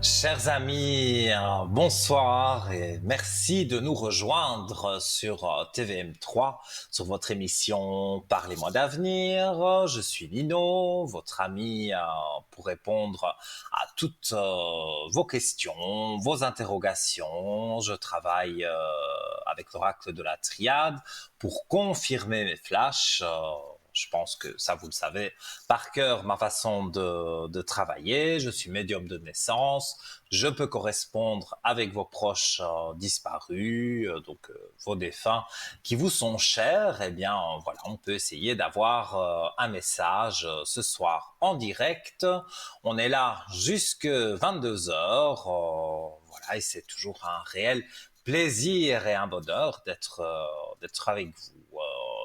Chers amis, bonsoir et merci de nous rejoindre sur TVM3, sur votre émission Parlez-moi d'avenir. Je suis Nino, votre ami pour répondre à toutes vos questions, vos interrogations. Je travaille avec l'oracle de la triade pour confirmer mes flashs. Je pense que ça, vous le savez par cœur, ma façon de travailler. Je suis médium de naissance. Je peux correspondre avec vos proches disparus, vos défunts qui vous sont chers. Eh bien, voilà, on peut essayer d'avoir un message ce soir en direct. On est là jusque 22 heures. Voilà, et c'est toujours un réel plaisir et un bonheur d'être avec vous.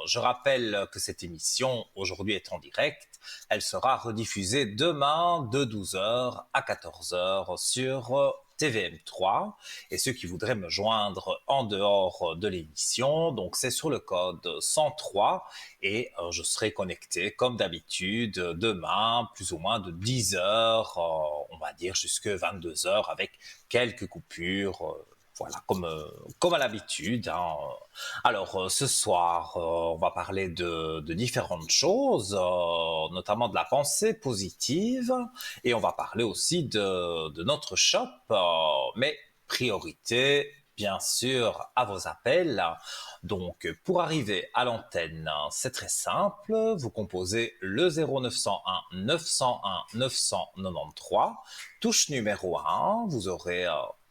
Je rappelle que cette émission aujourd'hui est en direct. Elle sera rediffusée demain de 12 heures à 14 heures sur TVM3. Et ceux qui voudraient me joindre en dehors de l'émission, donc c'est sur le code 103 et je serai connecté comme d'habitude demain, plus ou moins de 10 heures, on va dire jusque 22 heures avec quelques coupures. Voilà, comme à l'habitude. Alors, ce soir, on va parler de différentes choses, notamment de la pensée positive, et on va parler aussi de notre shop, mais priorité, bien sûr, à vos appels. Donc, pour arriver à l'antenne, c'est très simple. Vous composez le 0901 901 993, touche numéro 1. Vous aurez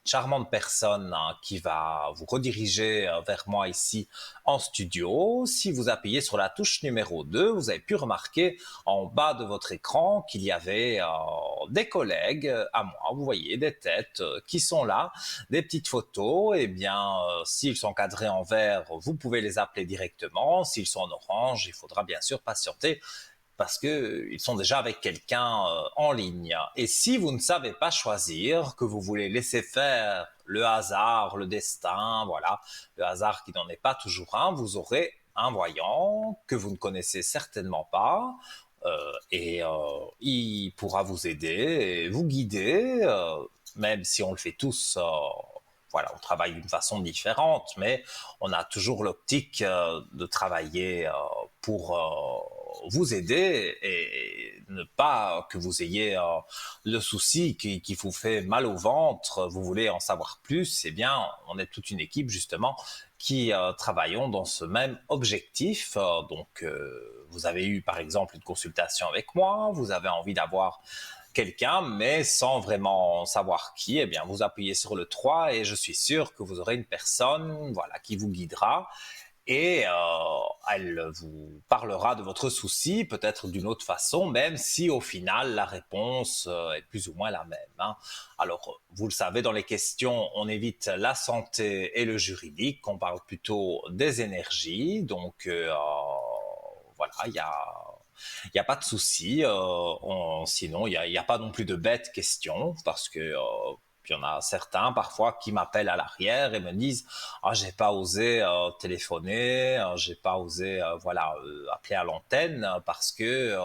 charmante personne qui va vous rediriger vers moi ici en studio. Si vous appuyez sur la touche numéro 2, vous avez pu remarquer en bas de votre écran qu'il y avait des collègues à moi. Vous voyez des têtes qui sont là, des petites photos. Eh bien, s'ils sont cadrés en vert, vous pouvez les appeler directement. S'ils sont en orange, il faudra bien sûr patienter parce qu'ils sont déjà avec quelqu'un en ligne. Et si vous ne savez pas choisir, que vous voulez laisser faire le hasard, le destin, voilà, le hasard qui n'en est pas toujours un, vous aurez un voyant que vous ne connaissez certainement pas, il pourra vous aider et vous guider, même si on le fait tous. Voilà, on travaille d'une façon différente, mais on a toujours l'optique de travailler pour vous aider et ne pas que vous ayez le souci qui vous fait mal au ventre, vous voulez en savoir plus. Eh bien, on est toute une équipe justement qui travaillons dans ce même objectif. Vous avez eu par exemple une consultation avec moi, vous avez envie d'avoir quelqu'un, mais sans vraiment savoir qui, eh bien, vous appuyez sur le 3 et je suis sûr que vous aurez une personne, voilà, qui vous guidera et elle vous parlera de votre souci, peut-être d'une autre façon, même si au final la réponse est plus ou moins la même. Alors, vous le savez, dans les questions, on évite la santé et le juridique, on parle plutôt des énergies, voilà, il y a pas de souci. Sinon, il y a pas non plus de bêtes questions parce que il y en a certains parfois qui m'appellent à l'arrière et me disent ah j'ai pas osé téléphoner, j'ai pas osé appeler à l'antenne parce que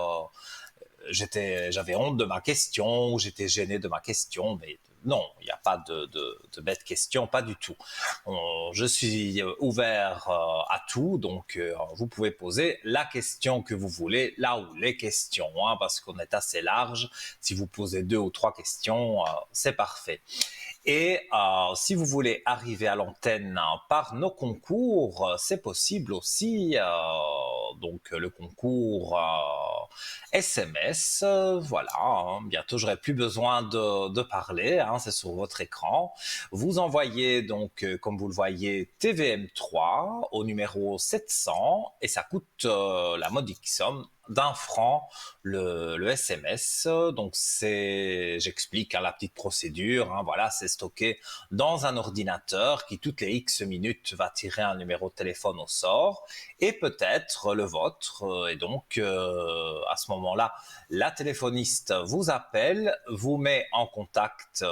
j'avais honte de ma question ou j'étais gêné de ma question, mais non, il n'y a pas de bête question, pas du tout. Je suis ouvert à tout, donc vous pouvez poser la question que vous voulez, là où les questions, parce qu'on est assez large. Si vous posez 2 ou 3 questions, c'est parfait. Et si vous voulez arriver à l'antenne par nos concours, c'est possible aussi. Donc le concours SMS, voilà. Bientôt, j'aurai plus besoin de parler. C'est sur votre écran. Vous envoyez donc, comme vous le voyez, TVM3 au numéro 700 et ça coûte la modique somme d'1 franc le SMS. Donc j'explique la petite procédure. Voilà, c'est stocké dans un ordinateur qui toutes les X minutes va tirer un numéro de téléphone au sort et peut-être le vôtre. Et donc à ce moment-là, la téléphoniste vous appelle, vous met en contact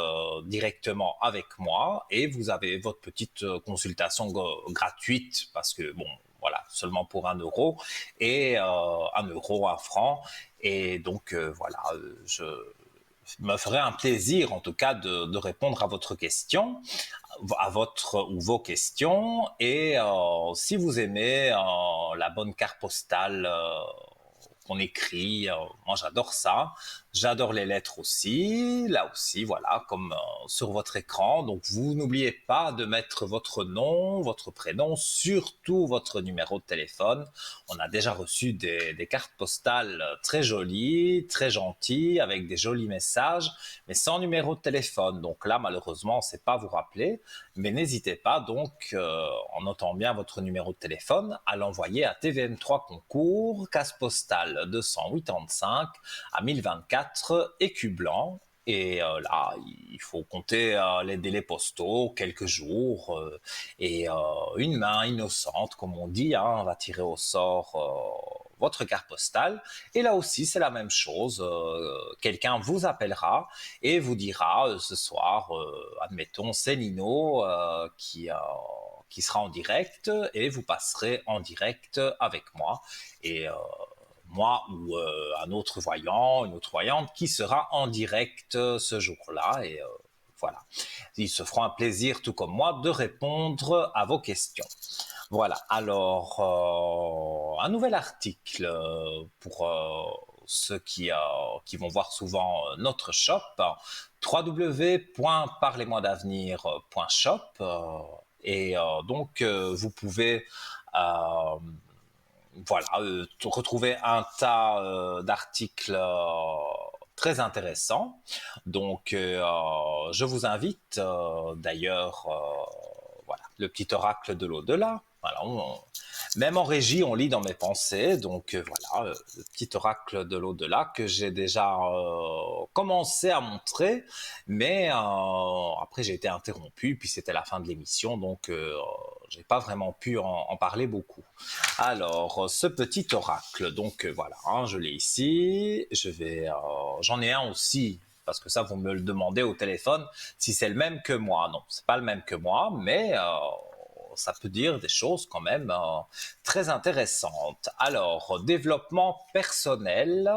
directement avec moi et vous avez votre petite consultation gratuite parce que bon. Voilà, seulement pour 1 euro et 1 euro, 1 franc. Et donc, voilà, me ferait un plaisir, en tout cas, de répondre à votre question, à votre ou vos questions. Et si vous aimez la bonne carte postale qu'on écrit, moi j'adore ça. J'adore les lettres aussi, là aussi, voilà, comme sur votre écran. Donc vous n'oubliez pas de mettre votre nom, votre prénom, surtout votre numéro de téléphone. On a déjà reçu des cartes postales très jolies, très gentilles, avec des jolis messages, mais sans numéro de téléphone. Donc là, malheureusement, on ne sait pas vous rappeler, mais n'hésitez pas donc, en notant bien votre numéro de téléphone, à l'envoyer à TVM3 Concours, case postale 285 à 1024 écu blanc. Et là, il faut compter les délais postaux, quelques jours, et une main innocente, comme on dit, hein, va tirer au sort votre carte postale. Et là aussi, c'est la même chose. Quelqu'un vous appellera et vous dira ce soir, admettons, c'est Nino qui sera en direct, et vous passerez en direct avec moi. Et moi ou un autre voyant, une autre voyante qui sera en direct ce jour-là. Et voilà. Ils se feront un plaisir, tout comme moi, de répondre à vos questions. Voilà. Alors, un nouvel article pour ceux qui vont voir souvent notre shop, www.parlez-moi-d'avenir.shop. Et donc, vous pouvez voilà, retrouver un tas d'articles très intéressants. Donc, je vous invite d'ailleurs, voilà, le petit oracle de l'au-delà. Voilà, même en régie, on lit dans mes pensées. Donc, voilà, le petit oracle de l'au-delà que j'ai déjà commencé à montrer. Mais après, j'ai été interrompu, puis c'était la fin de l'émission. Donc, j'ai pas vraiment pu en parler beaucoup. Alors, ce petit oracle, donc voilà, hein, je l'ai ici. J'en ai un aussi, parce que ça, vous me le demandez au téléphone, si c'est le même que moi. Non, c'est pas le même que moi, mais ça peut dire des choses quand même très intéressantes. Alors, développement personnel,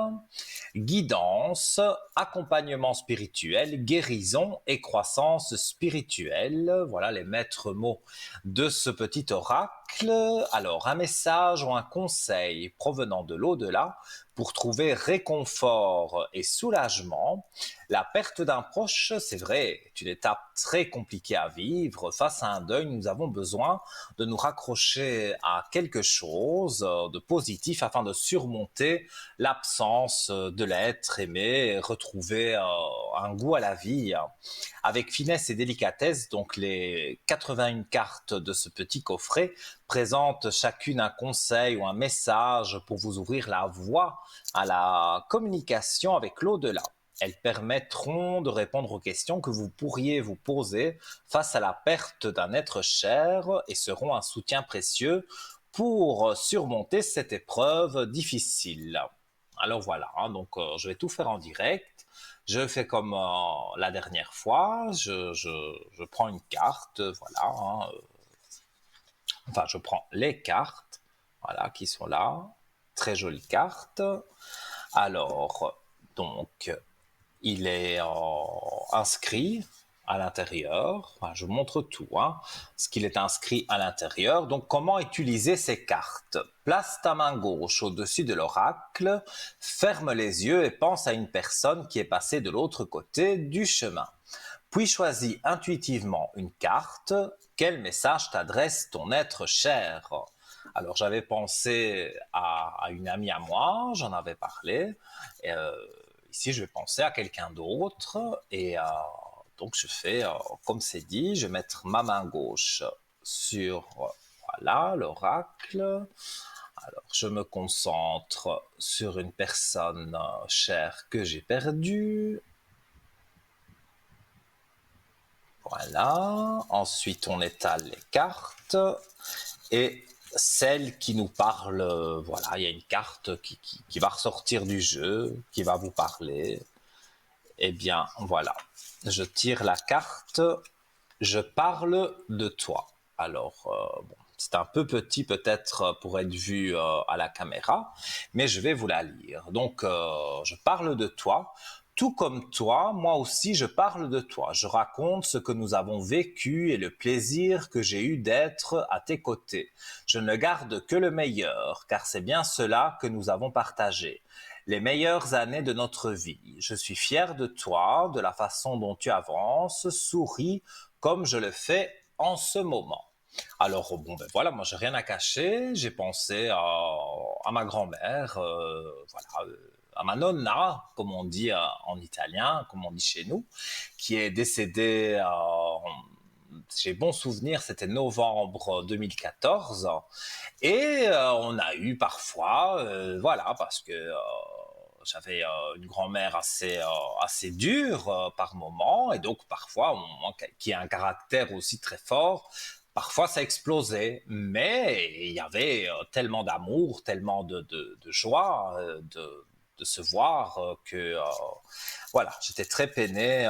guidance, accompagnement spirituel, guérison et croissance spirituelle. Voilà les maîtres mots de ce petit oracle. Alors, un message ou un conseil provenant de l'au-delà pour trouver réconfort et soulagement. La perte d'un proche, c'est vrai, est une étape très compliquée à vivre. Face à un deuil, nous avons besoin de nous raccrocher à quelque chose de positif afin de surmonter l'absence de l'être aimé et retrouver un goût à la vie. Avec finesse et délicatesse, donc les 81 cartes de ce petit coffret présentent chacune un conseil ou un message pour vous ouvrir la voie à la communication avec l'au-delà. Elles permettront de répondre aux questions que vous pourriez vous poser face à la perte d'un être cher et seront un soutien précieux pour surmonter cette épreuve difficile. Alors voilà, hein, donc je vais tout faire en direct. Je fais comme la dernière fois, je prends une carte, voilà, hein, enfin je prends les cartes, voilà, qui sont là, très jolies cartes. Alors, donc, il est inscrit à l'intérieur. Enfin, je vous montre tout, hein, ce qu'il est inscrit à l'intérieur. Donc, comment utiliser ces cartes? Place ta main gauche au-dessus de l'oracle, ferme les yeux et pense à une personne qui est passée de l'autre côté du chemin. Puis choisis intuitivement une carte. Quel message t'adresse ton être cher? Alors, j'avais pensé à une amie à moi, j'en avais parlé. Et, ici, je vais penser à quelqu'un d'autre. Et donc, je fais, comme c'est dit, je vais mettre ma main gauche sur, voilà, l'oracle. Alors, je me concentre sur une personne chère que j'ai perdue. Voilà. Ensuite, on étale les cartes. Et celle qui nous parle, voilà, il y a une carte qui va ressortir du jeu, qui va vous parler. Eh bien, voilà. Je tire la carte. Je parle de toi. Alors, bon, c'est un peu petit peut-être pour être vu à la caméra, mais je vais vous la lire. Donc, je parle de toi. tout comme toi, moi aussi je parle de toi. Je raconte ce que nous avons vécu et le plaisir que j'ai eu d'être à tes côtés. Je ne garde que le meilleur, car c'est bien cela que nous avons partagé. Les meilleures années de notre vie. Je suis fier de toi, de la façon dont tu avances, souris comme je le fais en ce moment. Alors, bon, ben voilà, moi, j'ai rien à cacher. J'ai pensé à ma grand-mère, voilà, à ma nonna, comme on dit en italien, comme on dit chez nous, qui est décédée, j'ai bon souvenir, c'était novembre 2014. Et on a eu parfois, voilà, parce que j'avais une grand-mère assez dure par moment, et donc parfois, qui a un caractère aussi très fort, parfois ça explosait, mais il y avait tellement d'amour, tellement de joie de se voir voilà, j'étais très peiné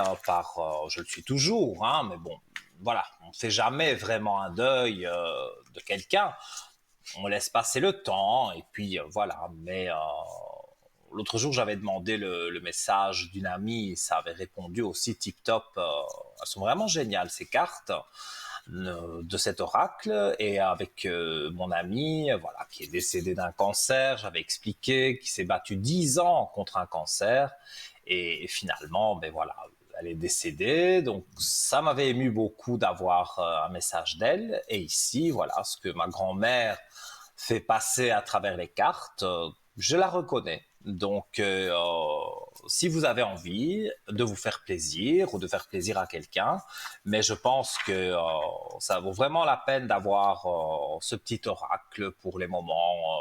je le suis toujours, hein, mais bon, voilà, on ne fait jamais vraiment un deuil de quelqu'un, on laisse passer le temps, et puis voilà, mais l'autre jour, j'avais demandé le message d'une amie, et ça avait répondu aussi tip top. Elles sont vraiment géniales, ces cartes de cet oracle. Et avec mon ami, voilà, qui est décédé d'un cancer, j'avais expliqué qu'il s'est battu 10 ans contre un cancer. Et finalement, ben voilà, elle est décédée. Donc, ça m'avait ému beaucoup d'avoir un message d'elle. Et ici, voilà, ce que ma grand-mère fait passer à travers les cartes, je la reconnais. Donc, si vous avez envie de vous faire plaisir ou de faire plaisir à quelqu'un, mais je pense que ça vaut vraiment la peine d'avoir ce petit oracle pour les moments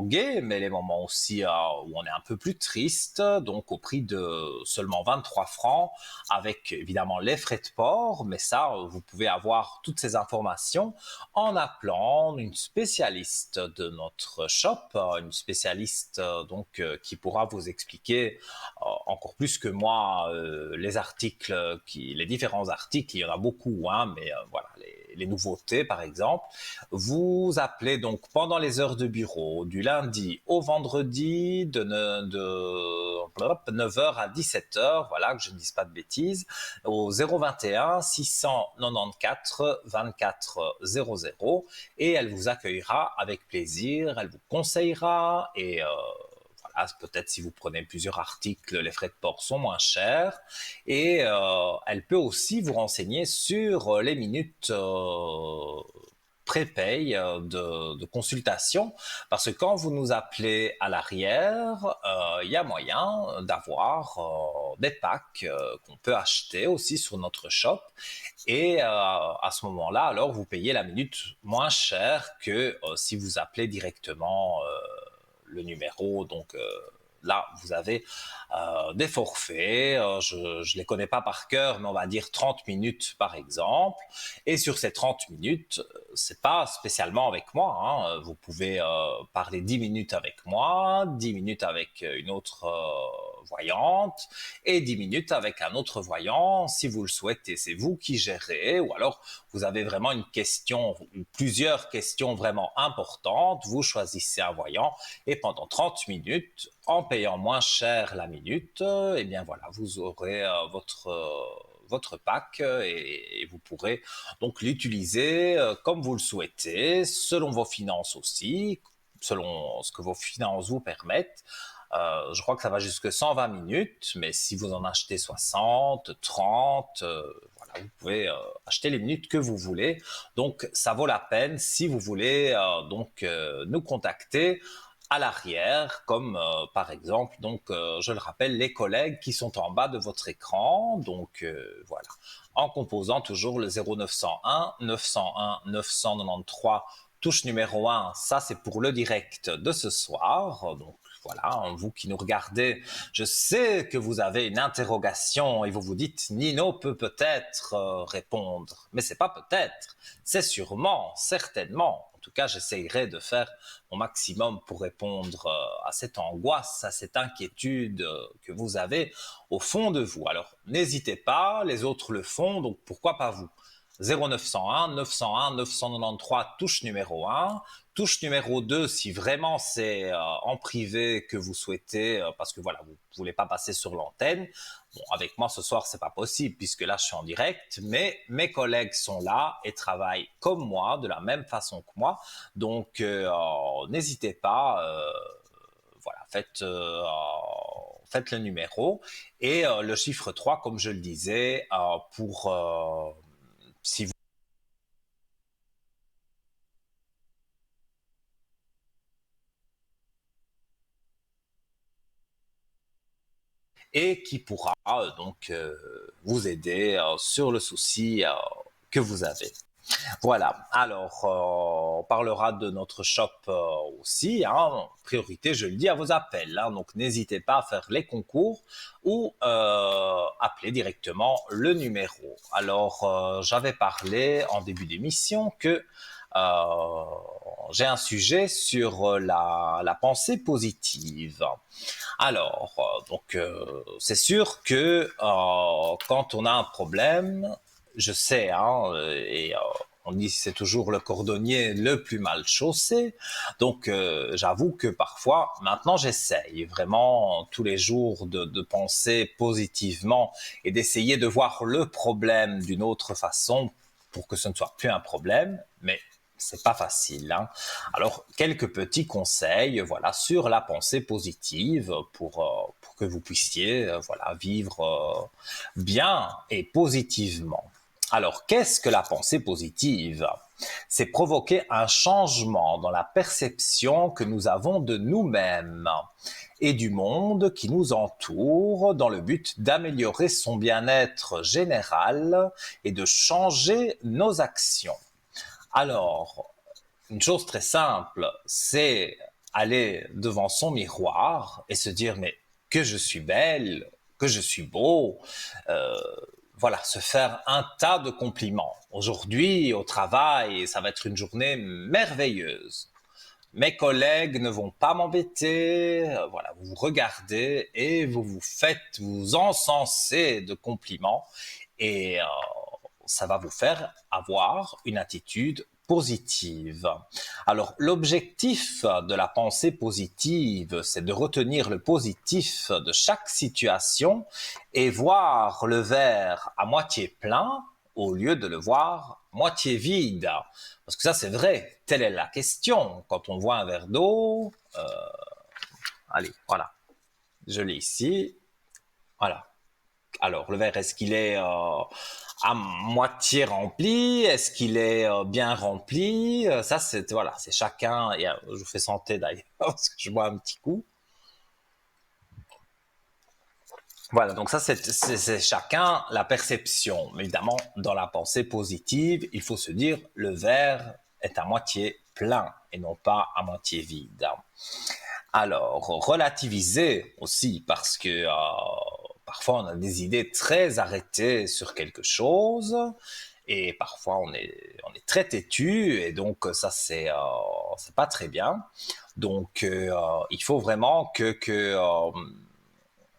gays, mais les moments aussi où on est un peu plus triste, donc au prix de seulement 23 francs, avec évidemment les frais de port, mais ça, vous pouvez avoir toutes ces informations en appelant une spécialiste de notre shop, une spécialiste qui pourra vous expliquer encore plus que moi les articles, les différents articles, il y en a beaucoup, hein, mais voilà, les nouveautés par exemple. Vous appelez donc pendant les heures de bureau, du lundi au vendredi, de 9h à 17h, voilà, que je ne dise pas de bêtises, au 021 694 24 00, et elle vous accueillera avec plaisir, elle vous conseillera, et voilà, peut-être si vous prenez plusieurs articles, les frais de port sont moins chers, et elle peut aussi vous renseigner sur les minutes pré-paye de consultation, parce que quand vous nous appelez à l'arrière, il y a moyen d'avoir des packs qu'on peut acheter aussi sur notre shop, et à ce moment-là, alors vous payez la minute moins cher que si vous appelez directement le numéro, donc là, vous avez des forfaits, je ne les connais pas par cœur, mais on va dire 30 minutes par exemple. Et sur ces 30 minutes, c'est pas spécialement avec moi, hein. Vous pouvez parler 10 minutes avec moi, 10 minutes avec une autre voyante, et 10 minutes avec un autre voyant, si vous le souhaitez. C'est vous qui gérez, ou alors vous avez vraiment une question ou plusieurs questions vraiment importantes, vous choisissez un voyant, et pendant 30 minutes, en payant moins cher la minute, eh bien voilà, vous aurez votre pack, et vous pourrez donc l'utiliser comme vous le souhaitez, selon vos finances aussi, selon ce que vos finances vous permettent. Je crois que ça va jusque 120 minutes, mais si vous en achetez 60, 30, voilà, vous pouvez acheter les minutes que vous voulez. Donc, ça vaut la peine si vous voulez nous contacter à l'arrière, comme par exemple, je le rappelle, les collègues qui sont en bas de votre écran. Donc, voilà, en composant toujours le 0901 901 993, touche numéro 1, ça c'est pour le direct de ce soir. Donc voilà, vous qui nous regardez, je sais que vous avez une interrogation et vous vous dites Nino peut peut-être répondre, mais c'est pas peut-être, c'est sûrement, certainement. En tout cas, j'essayerai de faire mon maximum pour répondre à cette angoisse, à cette inquiétude que vous avez au fond de vous. Alors, n'hésitez pas, les autres le font, donc pourquoi pas vous? 0901 901 993, touche numéro 1. Touche numéro 2, si vraiment c'est en privé que vous souhaitez, parce que voilà, vous ne voulez pas passer sur l'antenne. Bon, avec moi ce soir, c'est pas possible puisque là je suis en direct, mais mes collègues sont là et travaillent comme moi, de la même façon que moi. Donc n'hésitez pas, voilà, faites le numéro et le chiffre 3, comme je le disais, pour si vous et qui pourra vous aider sur le souci que vous avez. Voilà, alors on parlera de notre shop aussi, hein. Priorité, je le dis, à vos appels, hein. Donc n'hésitez pas à faire les concours ou appeler directement le numéro. Alors j'avais parlé en début d'émission que euh, j'ai un sujet sur la pensée positive. Alors, c'est sûr que quand on a un problème, je sais, hein, on dit c'est toujours le cordonnier le plus mal chaussé. Donc, j'avoue que parfois, maintenant, j'essaye vraiment tous les jours de penser positivement et d'essayer de voir le problème d'une autre façon pour que ce ne soit plus un problème. Mais c'est pas facile, hein. Alors, quelques petits conseils, voilà, sur la pensée positive pour que vous puissiez, voilà, vivre bien et positivement. Alors, qu'est-ce que la pensée positive? C'est provoquer un changement dans la perception que nous avons de nous-mêmes et du monde qui nous entoure dans le but d'améliorer son bien-être général et de changer nos actions. Alors, une chose très simple, c'est aller devant son miroir et se dire mais que je suis belle, que je suis beau, euh, voilà, se faire un tas de compliments. Aujourd'hui, au travail, ça va être une journée merveilleuse. Mes collègues ne vont pas m'embêter, voilà, vous vous regardez et vous encensez de compliments et ça va vous faire avoir une attitude positive. Alors, l'objectif de la pensée positive, c'est de retenir le positif de chaque situation et voir le verre à moitié plein au lieu de le voir moitié vide. Parce que ça, c'est vrai. Telle est la question. Quand on voit un verre d'eau, allez, voilà. Je l'ai ici. Voilà. Alors, le verre, est-ce qu'il est à moitié rempli? Est-ce qu'il est bien rempli? Ça, c'est voilà, c'est chacun. Et, je vous fais santé d'ailleurs parce que je bois un petit coup. Voilà, donc ça, c'est chacun la perception. Mais évidemment, dans la pensée positive, il faut se dire le verre est à moitié plein et non pas à moitié vide. Alors, relativiser aussi parce que parfois on a des idées très arrêtées sur quelque chose et parfois on est très têtu et donc ça c'est pas très bien. Donc il faut vraiment que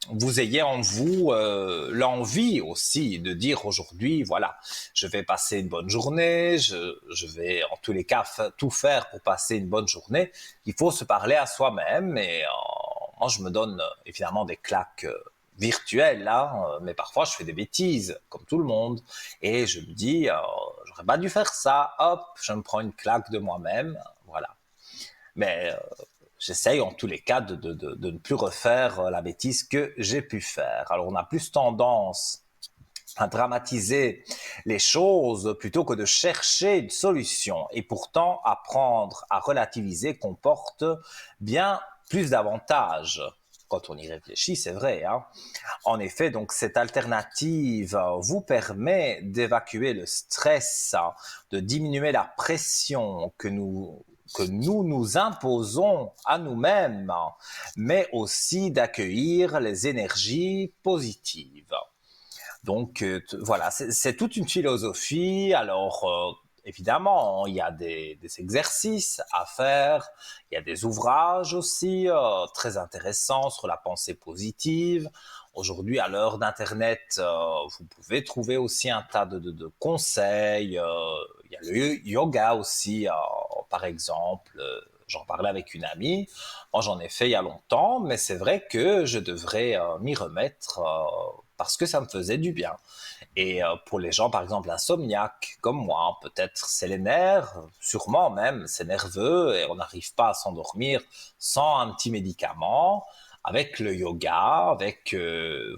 vous ayez en vous l'envie aussi de dire aujourd'hui, voilà, je vais passer une bonne journée, je vais en tous les cas tout faire pour passer une bonne journée. Il faut se parler à soi-même et moi je me donne évidemment des claques virtuelles là, mais parfois je fais des bêtises comme tout le monde et je me dis j'aurais pas dû faire ça, hop, je me prends une claque de moi-même, voilà. Mais j'essaye en tous les cas de ne plus refaire la bêtise que j'ai pu faire. Alors on a plus tendance à dramatiser les choses plutôt que de chercher une solution. Et pourtant, apprendre à relativiser comporte bien plus d'avantages. Quand on y réfléchit, c'est vrai, hein. En effet, donc cette alternative vous permet d'évacuer le stress, de diminuer la pression que nous nous imposons à nous-mêmes, mais aussi d'accueillir les énergies positives. Donc voilà, c'est toute une philosophie. Alors évidemment, il y a des exercices à faire, il y a des ouvrages aussi très intéressants sur la pensée positive. Aujourd'hui, à l'heure d'Internet, vous pouvez trouver aussi un tas de conseils. Il y a le yoga aussi, par exemple. J'en parlais avec une amie. Moi, j'en ai fait il y a longtemps, mais c'est vrai que je devrais m'y remettre parce que ça me faisait du bien. Et pour les gens, par exemple, insomniaques comme moi, peut-être c'est les nerfs, sûrement même, c'est nerveux et on n'arrive pas à s'endormir sans un petit médicament. Avec le yoga, avec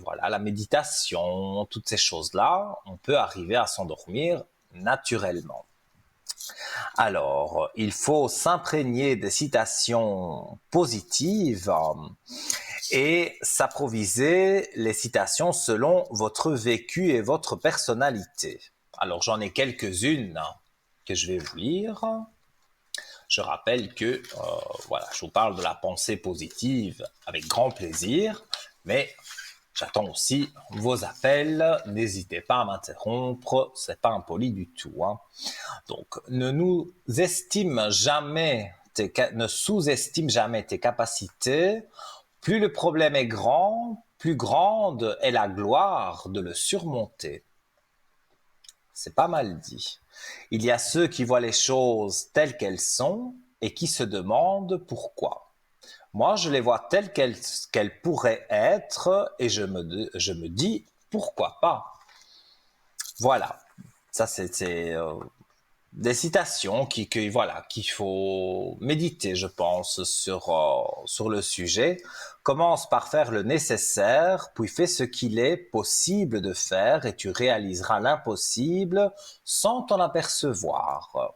voilà la méditation, toutes ces choses-là, on peut arriver à s'endormir naturellement. Alors, il faut s'imprégner des citations positives et s'approviser les citations selon votre vécu et votre personnalité. Alors, j'en ai quelques-unes que je vais vous lire. Je rappelle que, voilà, je vous parle de la pensée positive avec grand plaisir, mais j'attends aussi vos appels. N'hésitez pas à m'interrompre, c'est pas impoli du tout, hein. Donc, ne sous-estime jamais tes capacités. Plus le problème est grand, plus grande est la gloire de le surmonter. C'est pas mal dit. Il y a ceux qui voient les choses telles qu'elles sont et qui se demandent pourquoi. Moi, je les vois telles qu'elles pourraient être et je me dis pourquoi pas. Voilà. Ça, c'est des citations voilà, qu'il faut méditer, je pense, sur le sujet. Commence par faire le nécessaire, puis fais ce qu'il est possible de faire et tu réaliseras l'impossible sans t'en apercevoir.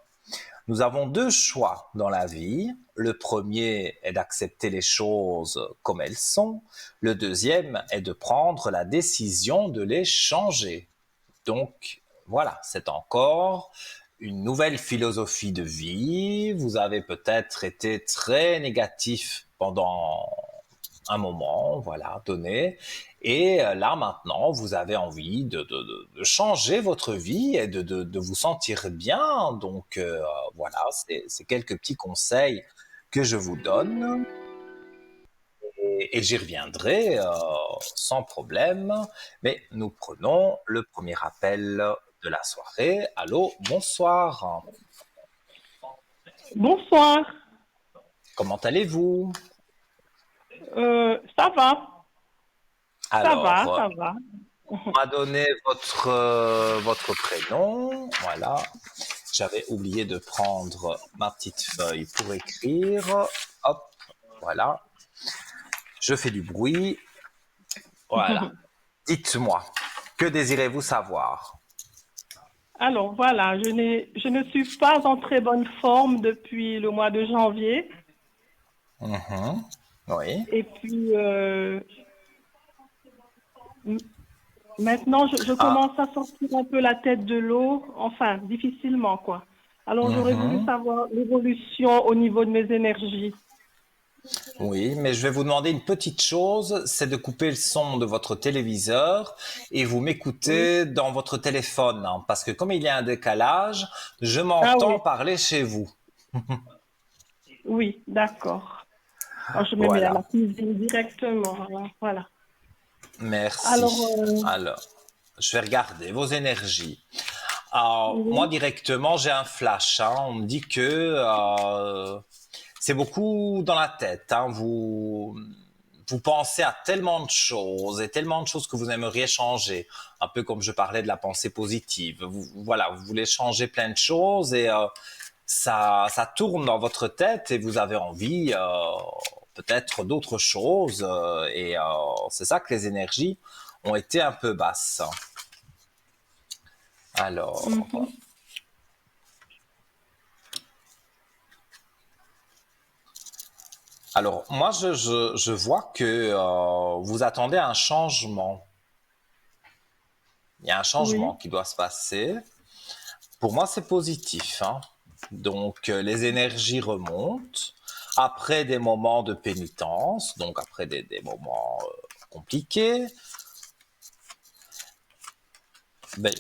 Nous avons deux choix dans la vie. Le premier est d'accepter les choses comme elles sont. Le deuxième est de prendre la décision de les changer. Donc, voilà, c'est encore une nouvelle philosophie de vie. Vous avez peut-être été très négatif pendant un moment, voilà, donné. Et là, maintenant, vous avez envie de changer votre vie et de vous sentir bien. Donc, voilà, c'est quelques petits conseils que je vous donne. Et j'y reviendrai sans problème. Mais nous prenons le premier appel de la soirée. Allô, bonsoir. Bonsoir. Comment allez-vous? Ça va, ça Alors, va, ça va. on m'a donné votre prénom. Voilà. J'avais oublié de prendre ma petite feuille pour écrire. Hop, voilà. Je fais du bruit. Voilà. Dites-moi, que désirez-vous savoir? Alors voilà, je ne suis pas en très bonne forme depuis le mois de janvier. Mhm. Oui. Et puis m- maintenant, je Ah, commence à sortir un peu la tête de l'eau, enfin, difficilement, quoi. Alors j'aurais voulu mhm. savoir l'évolution au niveau de mes énergies. Oui, mais je vais vous demander une petite chose, c'est de couper le son de votre téléviseur et vous Oui. m'écoutez dans votre téléphone, hein, parce que comme il y a un décalage, je Ah m'entends oui, parler chez vous. oui, d'accord. Alors, je me mets à Voilà, la cuisine directement. Alors, voilà. Alors, merci. Alors, je vais regarder vos énergies. Alors, moi oui, directement, j'ai un flash, hein. On me dit que c'est beaucoup dans la tête, hein. Vous pensez à tellement de choses et tellement de choses que vous aimeriez changer. Un peu comme je parlais de la pensée positive. Voilà, vous voulez changer plein de choses et ça tourne dans votre tête et vous avez envie peut-être d'autres choses. Et c'est ça que les énergies ont été un peu basses. Alors, mhm, moi, je vois que vous attendez un changement. Il y a un changement oui. qui doit se passer. Pour moi, c'est positif, hein. Donc, les énergies remontent après des moments de pénitence, donc après des moments compliqués. Ben,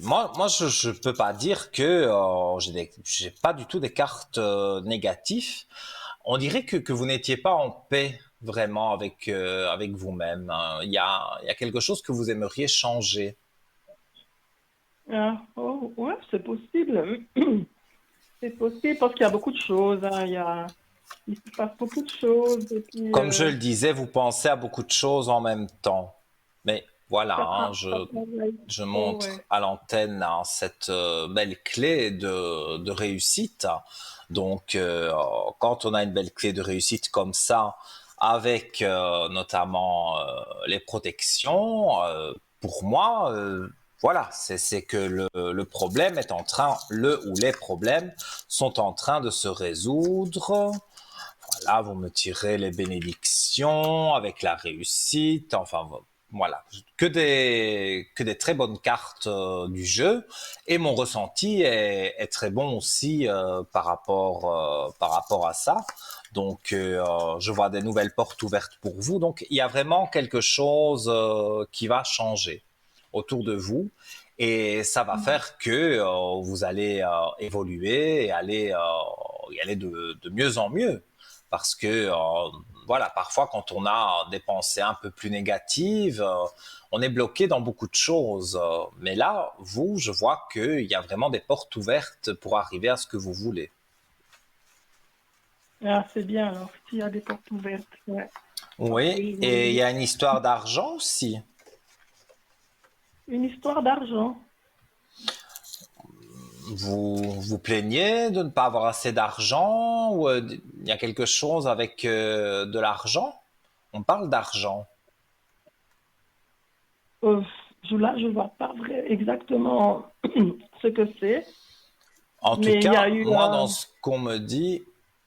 moi, je peux pas dire que j'ai pas du tout des cartes négatives. On dirait que vous n'étiez pas en paix vraiment avec vous-même, hein. Il y a quelque chose que vous aimeriez changer. Ah, oh, ouais, c'est possible. C'est possible parce qu'il y a beaucoup de choses, hein. Il se passe beaucoup de choses et puis Comme je le disais, vous pensez à beaucoup de choses en même temps. Mais voilà, hein, ça travaille je trop, montre ouais. à l'antenne, hein, cette belle clé de réussite. Donc, quand on a une belle clé de réussite comme ça, avec notamment les protections, pour moi, voilà, c'est que le problème est en train, le ou les problèmes sont en train de se résoudre. Voilà, vous me tirez les bénédictions avec la réussite. Enfin, voilà, que des très bonnes cartes du jeu. Et mon ressenti est très bon aussi par rapport à ça. Donc, je vois des nouvelles portes ouvertes pour vous. Donc, il y a vraiment quelque chose qui va changer autour de vous. Et ça va faire que vous allez évoluer et aller de mieux en mieux. Parce que, voilà, parfois quand on a des pensées un peu plus négatives, on est bloqué dans beaucoup de choses. Mais là, vous, je vois qu'il y a vraiment des portes ouvertes pour arriver à ce que vous voulez. Ah, c'est bien alors, s'il y a des portes ouvertes, ouais. Parce Oui, que je voulais et il y dire a une histoire d'argent aussi. une histoire d'argent. Vous vous plaignez de ne pas avoir assez d'argent ou il y a quelque chose avec de l'argent? On parle d'argent. Euh, là, je vois pas exactement ce que c'est, En tout mais il y a cas, eu, moi, dans ce qu'on me dit,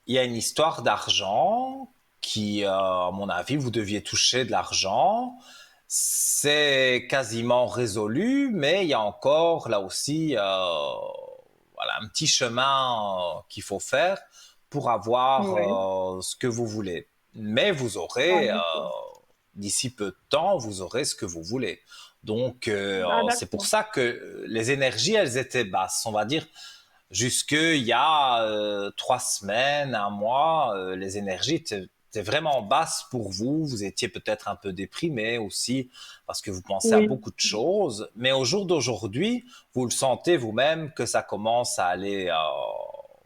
il y a une histoire d'argent qui, à mon avis, vous deviez toucher de l'argent. C'est quasiment résolu, mais il y a encore là aussi voilà, un petit chemin qu'il faut faire pour avoir oui, ce que vous voulez. Mais vous ah, aurez, d'accord. d'ici peu de temps, vous aurez ce que vous voulez. Donc, Ah, c'est pour d'accord. ça que les énergies, elles étaient basses. On va dire, jusque il y a 3 semaines, un mois, les énergies étaient vraiment basses pour vous. Vous étiez peut-être un peu déprimé aussi parce que vous pensez à Oui. beaucoup de choses. Mais au jour d'aujourd'hui, vous le sentez vous-même que ça commence à aller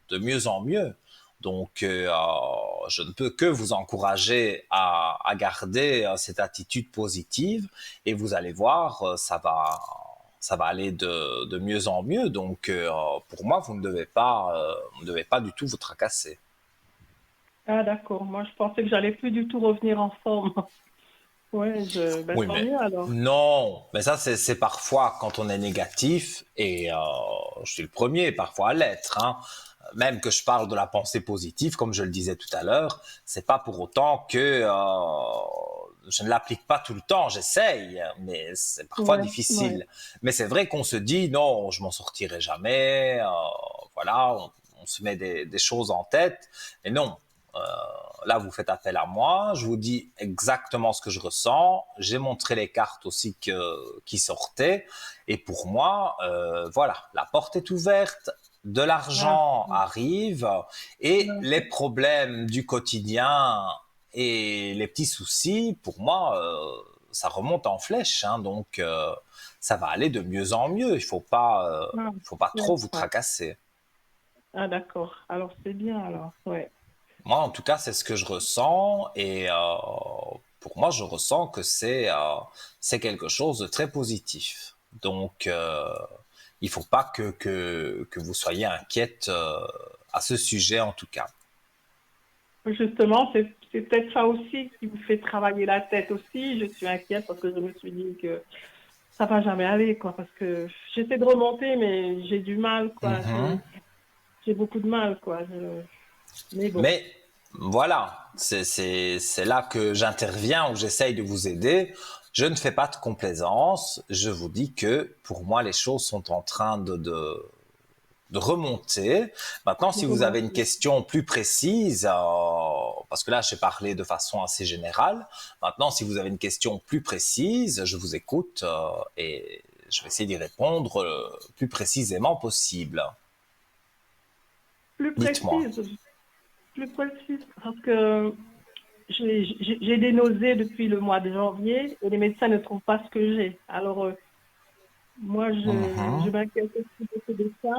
de mieux en mieux. Donc, je ne peux que vous encourager à garder cette attitude positive et vous allez voir, ça va aller de mieux en mieux. Donc, pour moi, vous ne devez pas du tout vous tracasser. Ah, d'accord. Moi, je pensais que j'allais plus du tout revenir en forme. Ouais, ben, Oui, tant mais mieux alors. non, mais ça, c'est parfois quand on est négatif, et je suis le premier parfois à l'être, hein. Même que je parle de la pensée positive, comme je le disais tout à l'heure, c'est pas pour autant que je ne l'applique pas tout le temps, j'essaye, mais c'est parfois Ouais, ouais. difficile. Mais c'est vrai qu'on se dit, non, je m'en sortirai jamais, voilà, on se met des choses en tête, mais non, là, vous faites appel à moi, je vous dis exactement ce que je ressens, j'ai montré les cartes aussi qui sortaient, et pour moi, voilà, la porte est ouverte, de Ah, l'argent arrive, et les ouais. problèmes du quotidien et les petits soucis, pour moi, ça remonte en flèche, hein, donc ça va aller de mieux en mieux, Ah, il faut pas ouais, trop vous ouais. tracasser. Ah, d'accord. Alors, c'est bien alors. Ouais. Moi, en tout cas, c'est ce que je ressens et pour moi, je ressens que c'est quelque chose de très positif. Donc, il faut pas que vous soyez inquiète à ce sujet, en tout cas. Justement, c'est peut-être ça aussi qui me fait travailler la tête aussi. Je suis inquiète parce que je me suis dit que ça va jamais aller, quoi. Parce que j'essaie de remonter, mais j'ai du mal, quoi. Mhm. J'ai beaucoup de mal, quoi. Mais bon. Mais voilà, c'est là que j'interviens, où j'essaye de vous aider. Je ne fais pas de complaisance. Je vous dis que pour moi, les choses sont en train de remonter. Maintenant, De si vous avez une remonter. question plus précise, parce que là, j'ai parlé de façon assez générale. Maintenant, si vous avez une question plus précise, je vous écoute et je vais essayer d'y répondre le plus précisément possible. Plus Dites-moi. précise, plus précise, parce que j'ai des nausées depuis le mois de janvier et les médecins ne trouvent pas ce que j'ai. Alors, moi, je Mhm. m'inquiète aussi beaucoup de ça.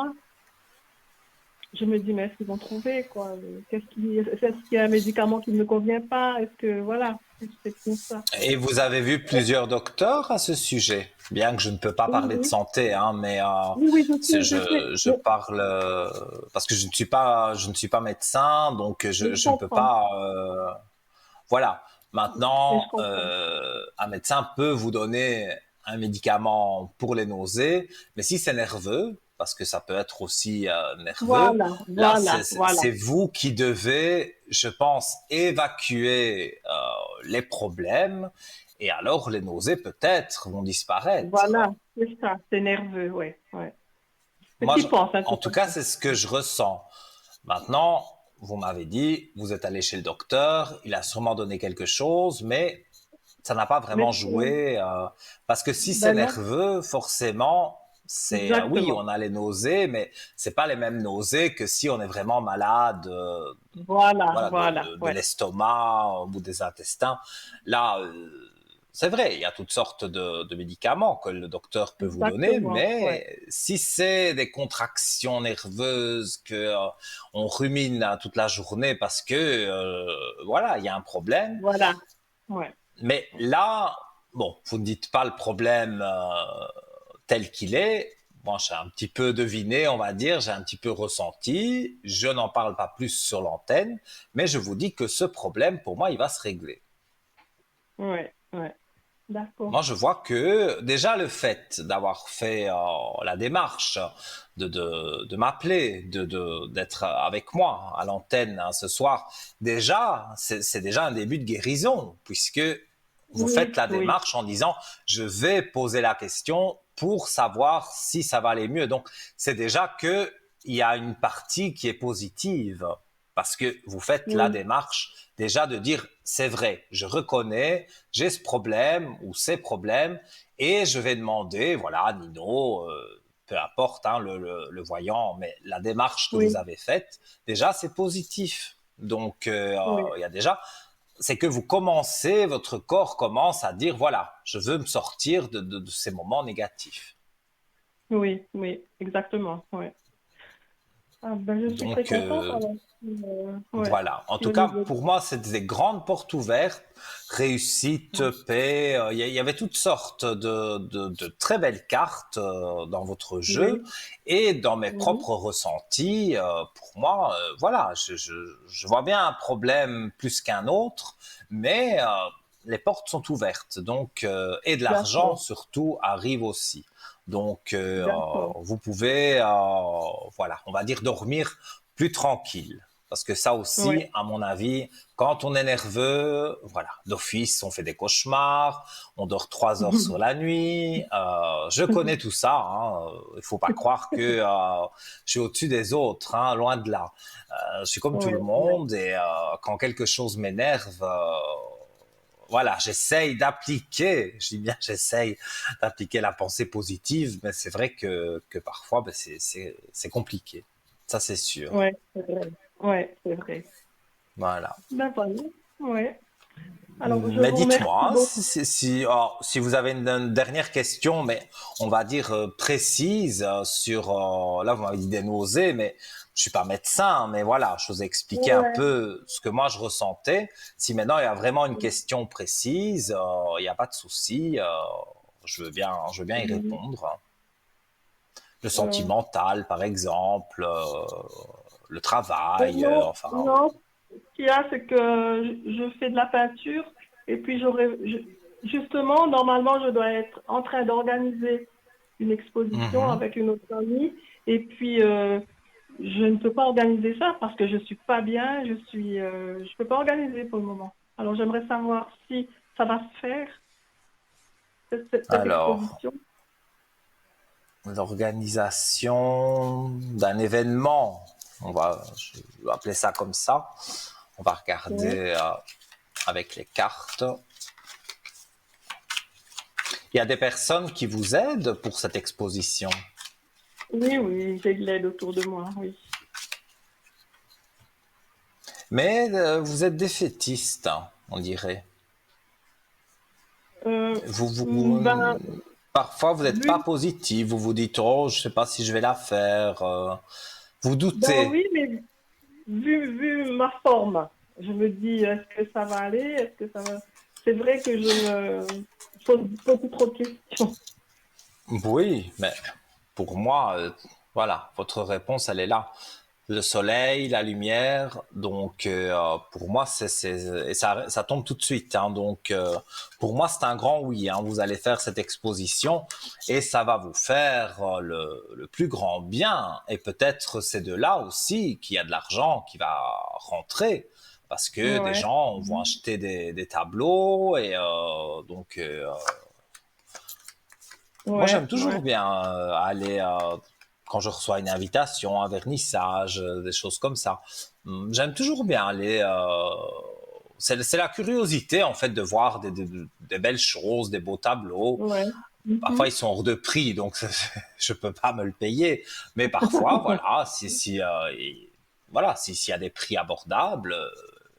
Je me dis, mais est-ce qu'ils vont trouver, quoi? Est-ce qu'il y a un médicament qui ne me convient pas? Est-ce que, voilà, c'est pour ça. Et vous avez vu plusieurs docteurs à ce sujet? Bien que je ne peux pas Oui, parler de oui, santé, hein, mais oui, oui, je sais, je parle parce que je ne suis pas médecin, donc mais je je ne peux comprends, pas. Voilà. mais je Maintenant, comprends. un médecin peut vous donner un médicament pour les nausées, mais si c'est nerveux, parce que ça peut être aussi nerveux, Voilà, là, voilà, voilà, c'est vous qui devez, je pense, évacuer les problèmes, et alors les nausées peut-être vont disparaître. voilà, c'est ça, c'est nerveux, ouais, ouais. C'est ce Moi, qu'ils pensent, hein, de en toute tout cas, façon. c'est ce que je ressens. Maintenant, vous m'avez dit, vous êtes allé chez le docteur, il a sûrement donné quelque chose, mais ça n'a pas Mais, vraiment joué. Parce que si c'est ben non, nerveux, forcément, c'est oui, exactement. on a les nausées, mais c'est pas les mêmes nausées que si on est vraiment malade, Voilà, voilà, voilà, de ouais, l'estomac ou des intestins. Là, c'est vrai, il y a toutes sortes de médicaments que le docteur peut vous donner, exactement, ouais. mais si c'est des contractions nerveuses que on rumine toute la journée parce que voilà, il y a un problème, Voilà, ouais. mais là, bon, vous ne dites pas le problème tel qu'il est. Moi, j'ai un petit peu deviné, on va dire, j'ai un petit peu ressenti. Je n'en parle pas plus sur l'antenne, mais je vous dis que ce problème, pour moi, il va se régler. Ouais, ouais, d'accord. Moi, je vois que déjà le fait d'avoir fait la démarche de m'appeler, d'être avec moi à l'antenne hein, ce soir, déjà, c'est déjà un début de guérison, puisque vous faites Oui, la oui, démarche en disant, je vais poser la question pour savoir si ça va aller mieux. Donc, c'est déjà que il y a une partie qui est positive parce que vous faites la oui, démarche déjà de dire c'est vrai, je reconnais, j'ai ce problème ou ces problèmes et je vais demander, voilà, Nino, peu importe hein, le voyant, mais la démarche que vous oui, avez faite, déjà c'est positif. Donc oui, il y a déjà, c'est que vous commencez, votre corps commence à dire voilà, je veux me sortir de ces moments négatifs. oui, oui, exactement, ouais. Ah, ben, je suis très Donc contente alors. Ouais, voilà. En si tout au cas, niveau pour moi, c'était des grandes portes ouvertes, réussite, paix. Il y avait toutes sortes de très belles cartes dans votre jeu oui, et dans mes oui, propres ressentis. Pour moi, voilà, je vois bien un problème plus qu'un autre, mais les portes sont ouvertes. Donc, et de l'argent d'accord, surtout arrive aussi. Donc, d'accord. vous pouvez, voilà, on va dire dormir plus tranquille. Parce que ça aussi, Ouais, à mon avis, quand on est nerveux, voilà, d'office, on fait des cauchemars, on dort 3 heures sur la nuit. Je connais tout ça. Hein. Il faut pas croire que je suis au-dessus des autres, hein, loin de là. Je suis comme tout le ouais, ouais, monde et quand quelque chose m'énerve, voilà, j'essaye d'appliquer, je dis bien j'essaye d'appliquer la pensée positive, mais c'est vrai que parfois ben, c'est compliqué. Ça, c'est sûr. ouais, c'est vrai. Ouais, c'est vrai. Voilà. Ben voilà, ouais. Alors, je Mais vous remercie dites-moi, beaucoup. si vous avez une dernière question, mais on va dire précise sur, là vous m'avez dit des nausées, mais je suis pas médecin, mais voilà, je vous ai expliqué un Ouais. peu ce que moi je ressentais. Si maintenant il y a vraiment une question précise, il n'y a pas de souci, je veux bien y Mhm. répondre. Le Euh, sentimental, par exemple, le travail, non, enfin. non. Ce qu'il y a, c'est que je fais de la peinture et puis justement, normalement, je dois être en train d'organiser une exposition Mhm. avec une autre amie et puis je ne peux pas organiser ça parce que je suis pas bien, je peux pas organiser pour le moment. Alors, j'aimerais savoir si ça va se faire, cette Alors, exposition. l'organisation d'un événement, je vais appeler ça comme ça. On va Ouais. regarder avec les cartes. Il y a des personnes qui vous aident pour cette exposition. Oui, oui, j'ai de l'aide autour de moi, oui. Mais vous êtes défaitiste, hein, on dirait. Euh, Vous, vous, ben, parfois, vous n'êtes pas vu, positif. Vous vous dites, oh, je ne sais pas si je vais la faire. Vous ben doutez. oui, mais vu ma forme, je me dis, est-ce que ça va aller? Est-ce que ça va... C'est vrai que je me pose beaucoup trop de questions. Oui, mais pour moi, voilà, votre réponse, elle est là. Le soleil, la lumière, donc pour moi, et ça tombe tout de suite. Hein, donc pour moi, c'est un grand oui. Hein, vous allez faire cette exposition et ça va vous faire le plus grand bien. Et peut-être c'est de là aussi qu'il y a de l'argent qui va rentrer. Parce que des Ouais. gens vont Mhm. acheter des tableaux et donc moi, j'aime Ouais, ouais. toujours bien aller quand je reçois une invitation, un vernissage, des choses comme ça. J'aime toujours bien aller. C'est la curiosité en fait de voir des belles choses, des beaux tableaux. Ouais. Parfois, ils Mhm. sont hors de prix, donc je peux pas me le payer. Mais parfois, voilà, voilà, s'il y a des prix abordables,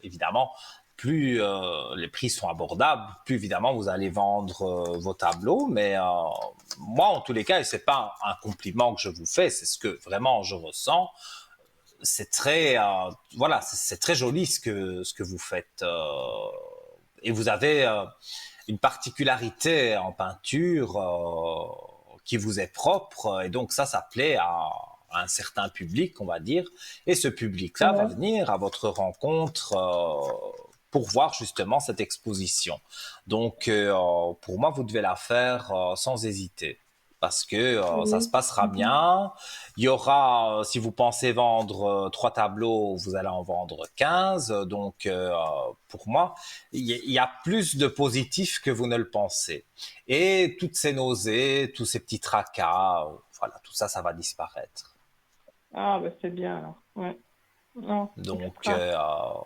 évidemment, plus les prix sont abordables, plus évidemment vous allez vendre vos tableaux. Mais moi, en tous les cas, et c'est pas un compliment que je vous fais, c'est ce que vraiment je ressens. C'est très, voilà, c'est très joli ce que vous faites. Et vous avez une particularité en peinture qui vous est propre, et donc ça plaît à un certain public, on va dire, et ce public-là va Ouais. venir à votre rencontre pour voir justement cette exposition. Donc pour moi, vous devez la faire sans hésiter. Parce que ça se Oui. passera Mhm. bien. Il y aura, si vous pensez vendre 3 tableaux, vous allez en vendre 15. Donc, pour moi, il y a plus de positif que vous ne le pensez. Et toutes ces nausées, tous ces petits tracas, voilà, tout ça, ça va disparaître. Ah, ben c'est bien alors. Ouais. Non, Donc, extra.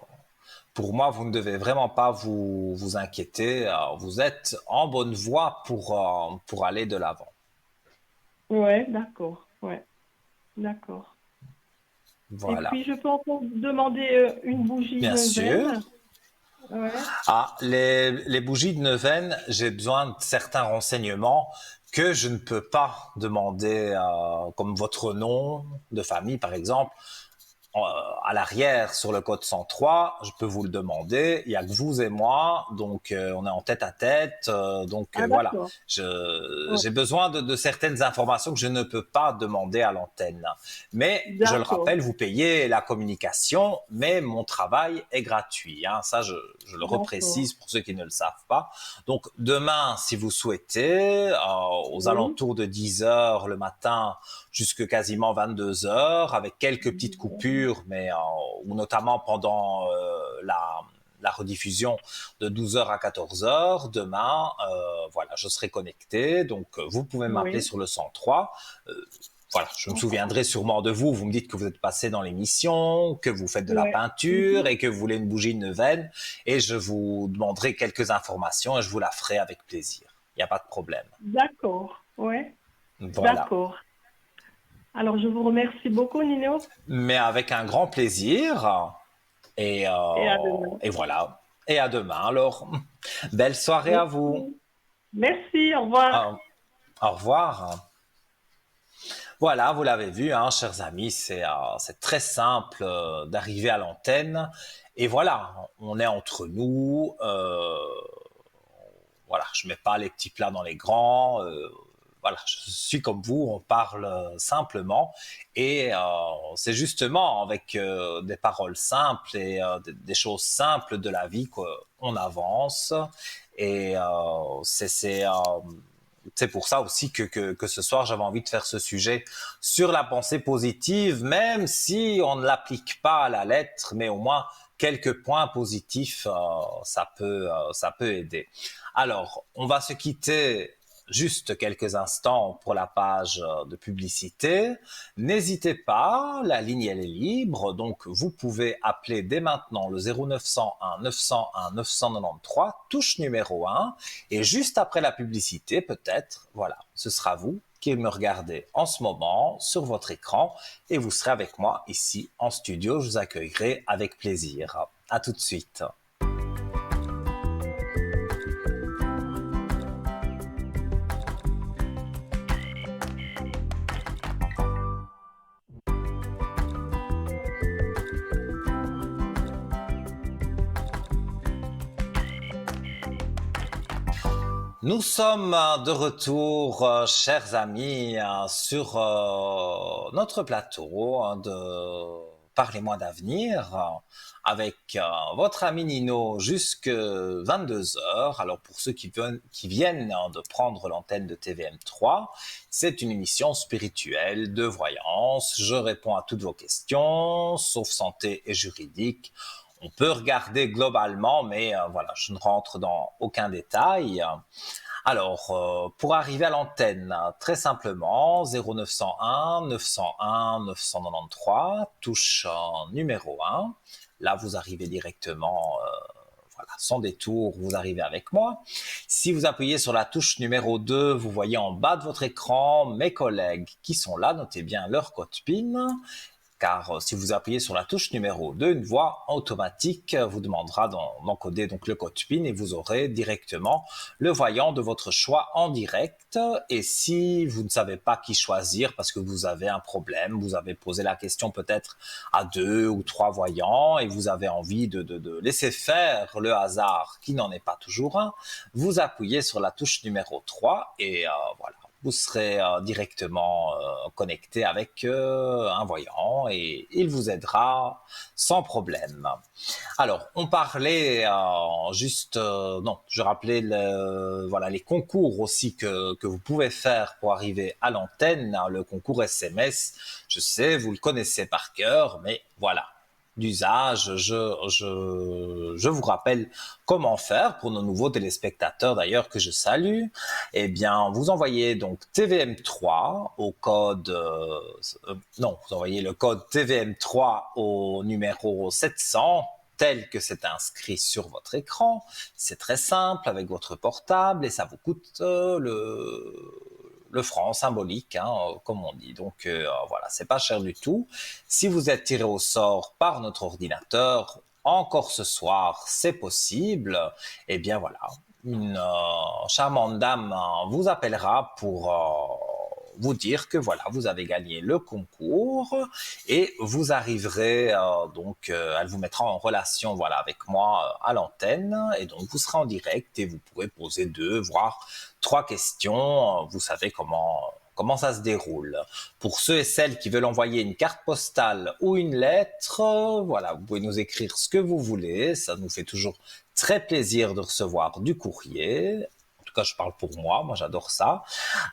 pour moi, vous ne devez vraiment pas vous inquiéter. Vous êtes en bonne voie pour aller de l'avant. Ouais, d'accord. Ouais, d'accord. Et Voilà. puis, je peux encore vous demander une bougie Bien sûr. neuvaine. Ouais. Ah, les bougies de Neuvaine, j'ai besoin de certains renseignements que je ne peux pas demander, comme votre nom de famille, par exemple à l'arrière sur le code 103, je peux vous le demander. Il y a que vous et moi, donc on est en tête à tête. Donc Ah, voilà, d'accord. Ouais. j'ai besoin de certaines informations que je ne peux pas demander à l'antenne. Mais je le D'accord. rappelle, vous payez la communication, mais mon travail est gratuit. Hein. Ça, je le D'accord. reprécise pour ceux qui ne le savent pas. Donc demain, si vous souhaitez, aux Oui. alentours de 10 heures le matin, jusque quasiment 22 heures, avec quelques petites coupures, mais ou notamment pendant la rediffusion de 12 heures à 14 heures. Demain, voilà, je serai connecté. Donc, vous pouvez m'appeler Oui. sur le 103. Euh, voilà, je me souviendrai sûrement de vous. Vous me dites que vous êtes passé dans l'émission, que vous faites de la Ouais. peinture Mhm. et que vous voulez une bougie neuvaine. Et je vous demanderai quelques informations et je vous la ferai avec plaisir. Il n'y a pas de problème. D'accord. Ouais. Voilà. D'accord. Alors, je vous remercie beaucoup, Nino, Mais avec un grand plaisir. et à demain. Et voilà. Et à demain alors. Belle soirée à vous. Merci. Merci. Au revoir. Au, au revoir. Voilà, vous l'avez vu, hein, chers amis, c'est très simple d'arriver à l'antenne. Et voilà, on est entre nous. Voilà, je mets pas les petits plats dans les grands. Voilà, je suis comme vous, on parle simplement et c'est justement avec des paroles simples et des choses simples de la vie qu'on avance et c'est pour ça aussi que ce soir j'avais envie de faire ce sujet sur la pensée positive, même si on ne l'applique pas à la lettre, mais au moins quelques points positifs, ça peut aider. Alors, on va se quitter juste quelques instants pour la page de publicité. N'hésitez pas, la ligne elle est libre, donc vous pouvez appeler dès maintenant le 0901 901 993, touche numéro 1, et juste après la publicité, peut-être, voilà, ce sera vous qui me regardez en ce moment sur votre écran, et vous serez avec moi ici en studio, je vous accueillerai avec plaisir. À tout de suite. Nous sommes de retour, chers amis, sur notre plateau de Parlez-moi d'avenir avec votre ami Nino jusque 22 heures. Alors pour ceux qui viennent de prendre l'antenne de TVM3, c'est une émission spirituelle de voyance. Je réponds à toutes vos questions, sauf santé et juridique. On peut regarder globalement, mais voilà, je ne rentre dans aucun détail. Alors, pour arriver à l'antenne, très simplement, 0901 901 993, touche numéro 1. Là, vous arrivez directement, voilà, sans détour, vous arrivez avec moi. Si vous appuyez sur la touche numéro 2, vous voyez en bas de votre écran mes collègues qui sont là, notez bien leur code PIN. Car si vous appuyez sur la touche numéro 2, une voix automatique vous demandera d'encoder donc le code PIN et vous aurez directement le voyant de votre choix en direct. Et si vous ne savez pas qui choisir parce que vous avez un problème, vous avez posé la question peut-être à 2 ou 3 voyants et vous avez envie de laisser faire le hasard qui n'en est pas toujours un, vous appuyez sur la touche numéro 3 et voilà. Vous serez directement connecté avec un voyant et il vous aidera sans problème. Alors, on parlait non, je rappelais voilà, les concours aussi que vous pouvez faire pour arriver à l'antenne, le concours SMS. Je sais, vous le connaissez par cœur, mais voilà. D'usage, je vous rappelle comment faire pour nos nouveaux téléspectateurs d'ailleurs que je salue. Eh bien, vous envoyez donc TVM3 au code, non, vous envoyez le code TVM3 au numéro 700 tel que c'est inscrit sur votre écran. C'est très simple avec votre portable et ça vous coûte le franc symbolique, comme on dit. Donc voilà, c'est pas cher du tout. Si vous êtes tiré au sort par notre ordinateur, encore ce soir, c'est possible. Eh bien voilà, une charmante dame vous appellera pour vous dire que voilà, vous avez gagné le concours et vous arriverez donc, elle vous mettra en relation voilà avec moi à l'antenne et donc vous serez en direct et vous pourrez poser 2 voire 3 questions. Vous savez comment ça se déroule. Pour ceux et celles qui veulent envoyer une carte postale ou une lettre, voilà, vous pouvez nous écrire ce que vous voulez. Ça nous fait toujours très plaisir de recevoir du courrier. En tout cas, je parle pour moi j'adore ça.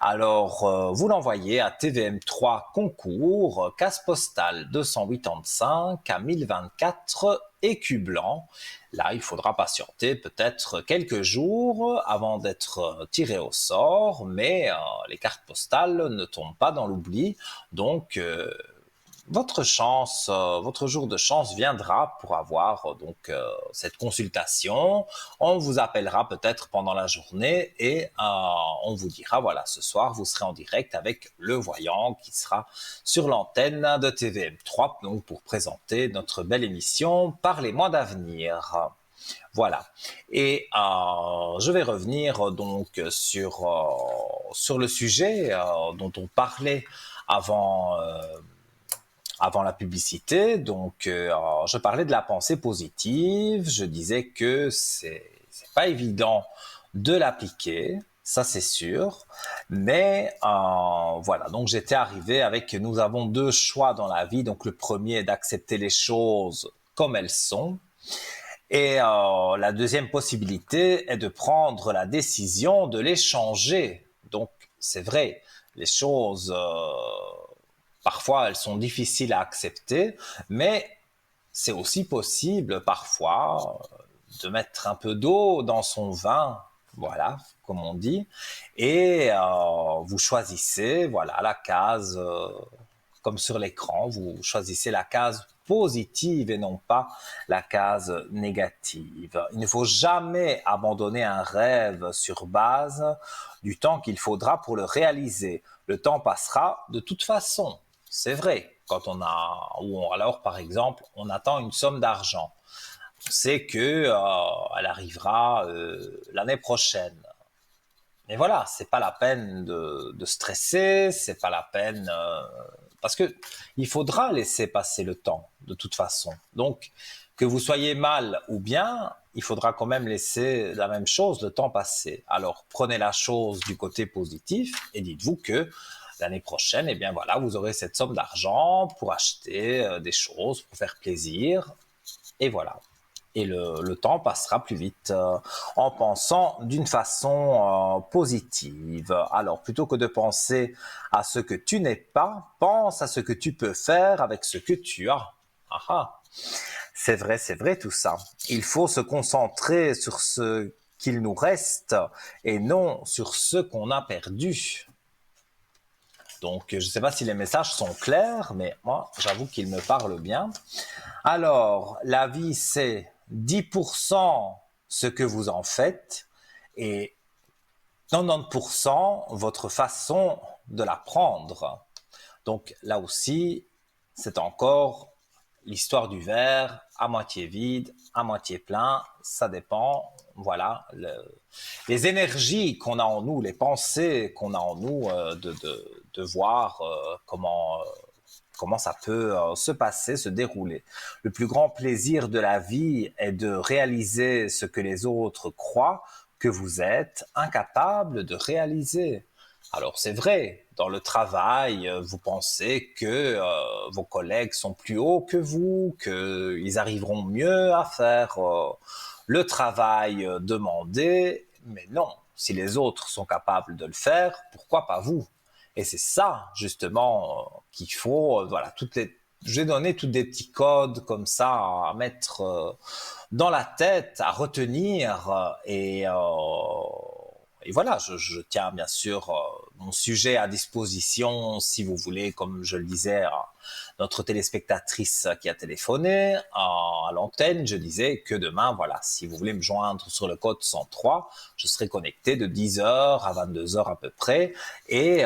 Alors, vous l'envoyez à TVM3 Concours, case postale 285 à 1024 Écu Blanc. Là, il faudra patienter peut-être quelques jours avant d'être tiré au sort, mais les cartes postales ne tombent pas dans l'oubli. Donc, votre jour de chance viendra pour avoir donc cette consultation. On vous appellera peut-être pendant la journée et on vous dira voilà, ce soir vous serez en direct avec le voyant qui sera sur l'antenne de TVM3 donc pour présenter notre belle émission Parlez-moi d'avenir. Voilà. Et je vais revenir donc sur le sujet dont on parlait avant la publicité. Donc, je parlais de la pensée positive. Je disais que c'est pas évident de l'appliquer, ça c'est sûr. Mais voilà, donc j'étais arrivé avec, nous avons 2 choix dans la vie. Donc, le premier est d'accepter les choses comme elles sont. Et la deuxième possibilité est de prendre la décision de les changer. Donc, c'est vrai, les choses... parfois, elles sont difficiles à accepter, mais c'est aussi possible parfois de mettre un peu d'eau dans son vin, voilà, comme on dit, et vous choisissez, voilà, la case, comme sur l'écran, vous choisissez la case positive et non pas la case négative. Il ne faut jamais abandonner un rêve sur base du temps qu'il faudra pour le réaliser. Le temps passera de toute façon, c'est vrai. Quand on a, ou alors par exemple, on attend une somme d'argent, on sait que elle arrivera l'année prochaine. Mais voilà, c'est pas la peine de stresser, c'est pas la peine parce que il faudra laisser passer le temps de toute façon. Donc que vous soyez mal ou bien, il faudra quand même laisser la même chose, le temps passer. Alors prenez la chose du côté positif et dites-vous que l'année prochaine, eh bien voilà, vous aurez cette somme d'argent pour acheter des choses, pour faire plaisir, et voilà. Et le temps passera plus vite en pensant d'une façon positive. Alors, plutôt que de penser à ce que tu n'es pas, pense à ce que tu peux faire avec ce que tu as. Ah ah. C'est vrai tout ça. Il faut se concentrer sur ce qu'il nous reste et non sur ce qu'on a perdu. Donc, je ne sais pas si les messages sont clairs, mais moi, j'avoue qu'ils me parlent bien. Alors, la vie, c'est 10% ce que vous en faites et 90% votre façon de la prendre. Donc là aussi, c'est encore l'histoire du verre à moitié vide, à moitié plein, ça dépend. Voilà, les énergies qu'on a en nous, les pensées qu'on a en nous, de voir comment ça peut se passer, se dérouler. Le plus grand plaisir de la vie est de réaliser ce que les autres croient que vous êtes incapable de réaliser. Alors c'est vrai, dans le travail, vous pensez que vos collègues sont plus hauts que vous, qu'ils arriveront mieux à faire le travail demandé, mais non, si les autres sont capables de le faire, pourquoi pas vous? Et c'est ça, justement, qu'il faut, voilà, je vais donner tous des petits codes comme ça à mettre dans la tête, à retenir, et voilà, je tiens bien sûr mon sujet à disposition si vous voulez, comme je le disais à notre téléspectatrice qui a téléphoné à l'antenne, je disais que demain, voilà, si vous voulez me joindre sur le code 103, je serai connecté de 10h à 22h à peu près. Et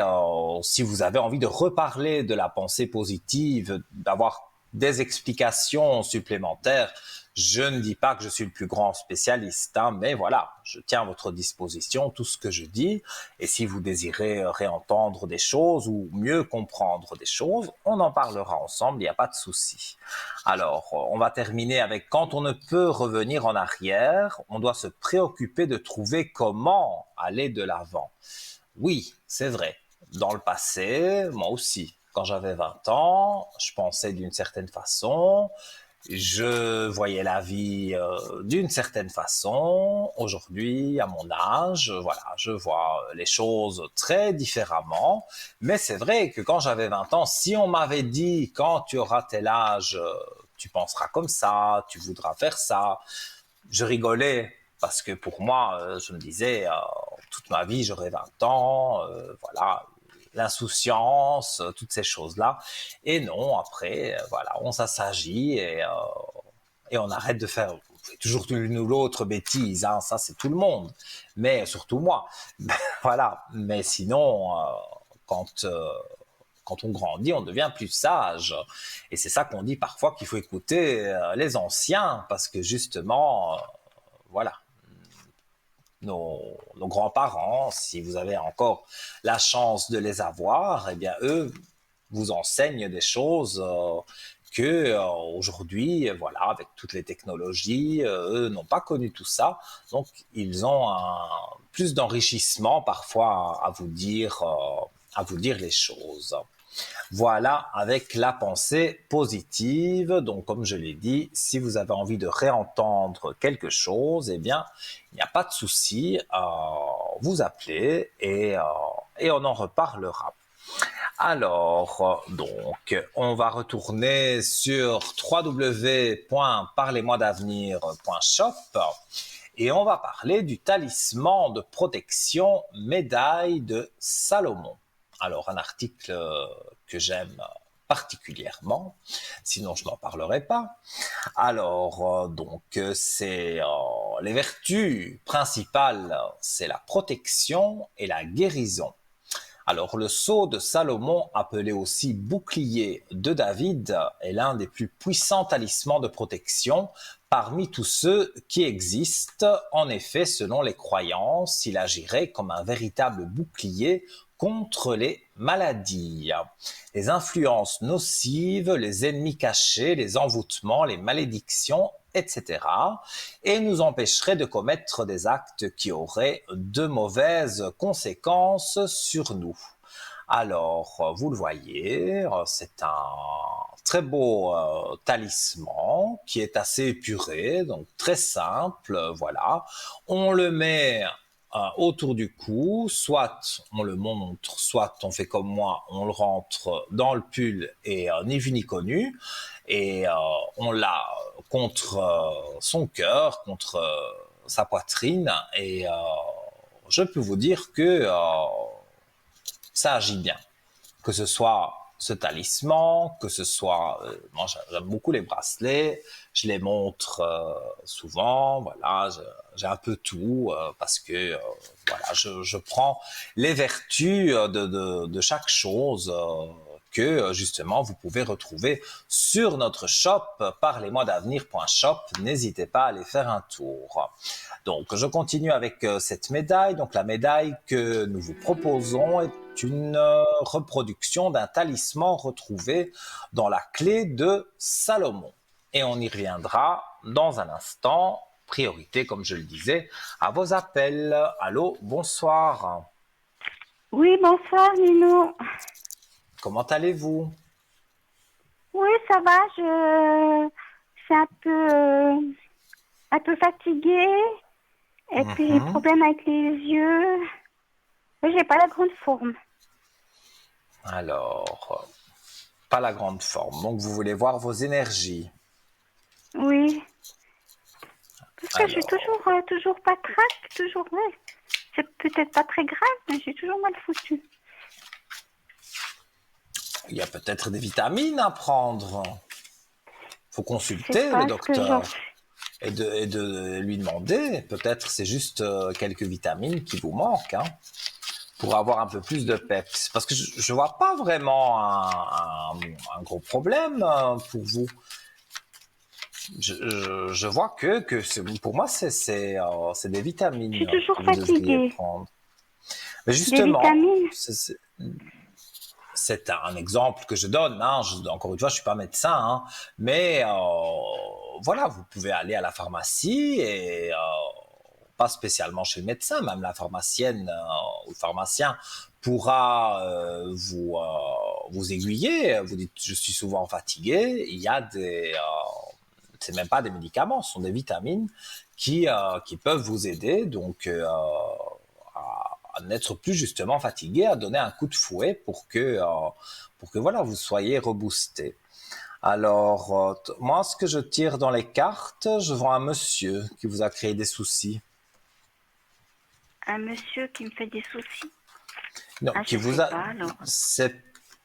si vous avez envie de reparler de la pensée positive, d'avoir des explications supplémentaires, je ne dis pas que je suis le plus grand spécialiste, hein, mais voilà, je tiens à votre disposition tout ce que je dis. Et si vous désirez réentendre des choses ou mieux comprendre des choses, on en parlera ensemble, il n'y a pas de souci. Alors, on va terminer avec quand on ne peut revenir en arrière, on doit se préoccuper de trouver comment aller de l'avant. Oui, c'est vrai. Dans le passé, moi aussi, quand j'avais 20 ans, je pensais d'une certaine façon, je voyais la vie d'une certaine façon. Aujourd'hui, à mon âge, voilà, je vois les choses très différemment. Mais c'est vrai que quand j'avais 20 ans, si on m'avait dit quand tu auras tel âge, tu penseras comme ça, tu voudras faire ça, je rigolais parce que pour moi, je me disais, toute ma vie, j'aurai 20 ans, voilà, l'insouciance, toutes ces choses-là. Et non, après, voilà, on s'assagit et on arrête de faire toujours l'une ou l'autre bêtise, hein, ça c'est tout le monde, mais surtout moi. Voilà, mais sinon, quand, euh, quand on grandit, on devient plus sage. Et c'est ça qu'on dit parfois qu'il faut écouter les anciens, parce que justement, voilà, nos grands-parents, si vous avez encore la chance de les avoir, eh bien eux vous enseignent des choses que aujourd'hui, voilà, avec toutes les technologies, eux n'ont pas connu tout ça, donc ils ont plus d'enrichissement parfois à vous dire les choses. Voilà, avec la pensée positive. Donc, comme je l'ai dit, si vous avez envie de réentendre quelque chose, eh bien, il n'y a pas de souci. Vous appelez et on en reparlera. Alors, donc, on va retourner sur www.parlez-moi-d'avenir.shop et on va parler du talisman de protection médaille de Salomon. Alors, un article que j'aime particulièrement, sinon je n'en parlerai pas. Alors, c'est les vertus principales, c'est la protection et la guérison. Alors, le sceau de Salomon, appelé aussi bouclier de David, est l'un des plus puissants talismans de protection parmi tous ceux qui existent. En effet, selon les croyances, il agirait comme un véritable bouclier contre les maladies, les influences nocives, les ennemis cachés, les envoûtements, les malédictions, etc. et nous empêcherait de commettre des actes qui auraient de mauvaises conséquences sur nous. Alors, vous le voyez, c'est un très beau talisman qui est assez épuré, donc très simple, voilà. On le met autour du cou, soit on le montre, soit on fait comme moi, on le rentre dans le pull et ni vu ni connu, et on l'a contre son cœur, contre sa poitrine, et je peux vous dire que ça agit bien. Que ce soit ce talisman, que ce soit... moi, j'aime beaucoup les bracelets, je les montre souvent, voilà, j'ai un peu tout, parce que voilà, je prends les vertus de chaque chose que justement vous pouvez retrouver sur notre shop parlez-moi-d'avenir.shop. N'hésitez pas à aller faire un tour. Donc, je continue avec cette médaille. Donc, la médaille que nous vous proposons est une reproduction d'un talisman retrouvé dans la clé de Salomon. Et on y reviendra dans un instant. Priorité, comme je le disais, à vos appels. Allô, bonsoir. Oui, bonsoir Nino. Comment allez-vous? Oui, ça va, je suis un peu fatiguée. Et puis j'ai problème avec les yeux. J'ai pas la grande forme. Alors, pas la grande forme. Donc, vous voulez voir vos énergies. Oui. Parce que je suis toujours patraque, toujours, ouais. C'est peut-être pas très grave, mais je suis toujours mal foutue. Il y a peut-être des vitamines à prendre. Faut consulter le docteur et de lui demander. Peut-être c'est juste quelques vitamines qui vous manquent, hein, pour avoir un peu plus de peps. Parce que je vois pas vraiment un gros problème pour vous. Je vois que pour moi c'est des vitamines. Je suis toujours que vous devriez fatiguée. prendre. Mais justement, des vitamines. C'est un exemple que je donne. Hein. Encore une fois, je suis pas médecin, hein, mais voilà, vous pouvez aller à la pharmacie et pas spécialement chez le médecin, même la pharmacienne ou le pharmacien pourra vous aiguiller. Vous dites, je suis souvent fatigué. Il y a c'est même pas des médicaments, ce sont des vitamines qui peuvent vous aider. Donc à n'être plus justement fatigué, à donner un coup de fouet pour que voilà, vous soyez reboosté. Alors, moi, ce que je tire dans les cartes, je vois un monsieur qui vous a créé des soucis. Un monsieur qui me fait des soucis? Non, qui vous a... C'est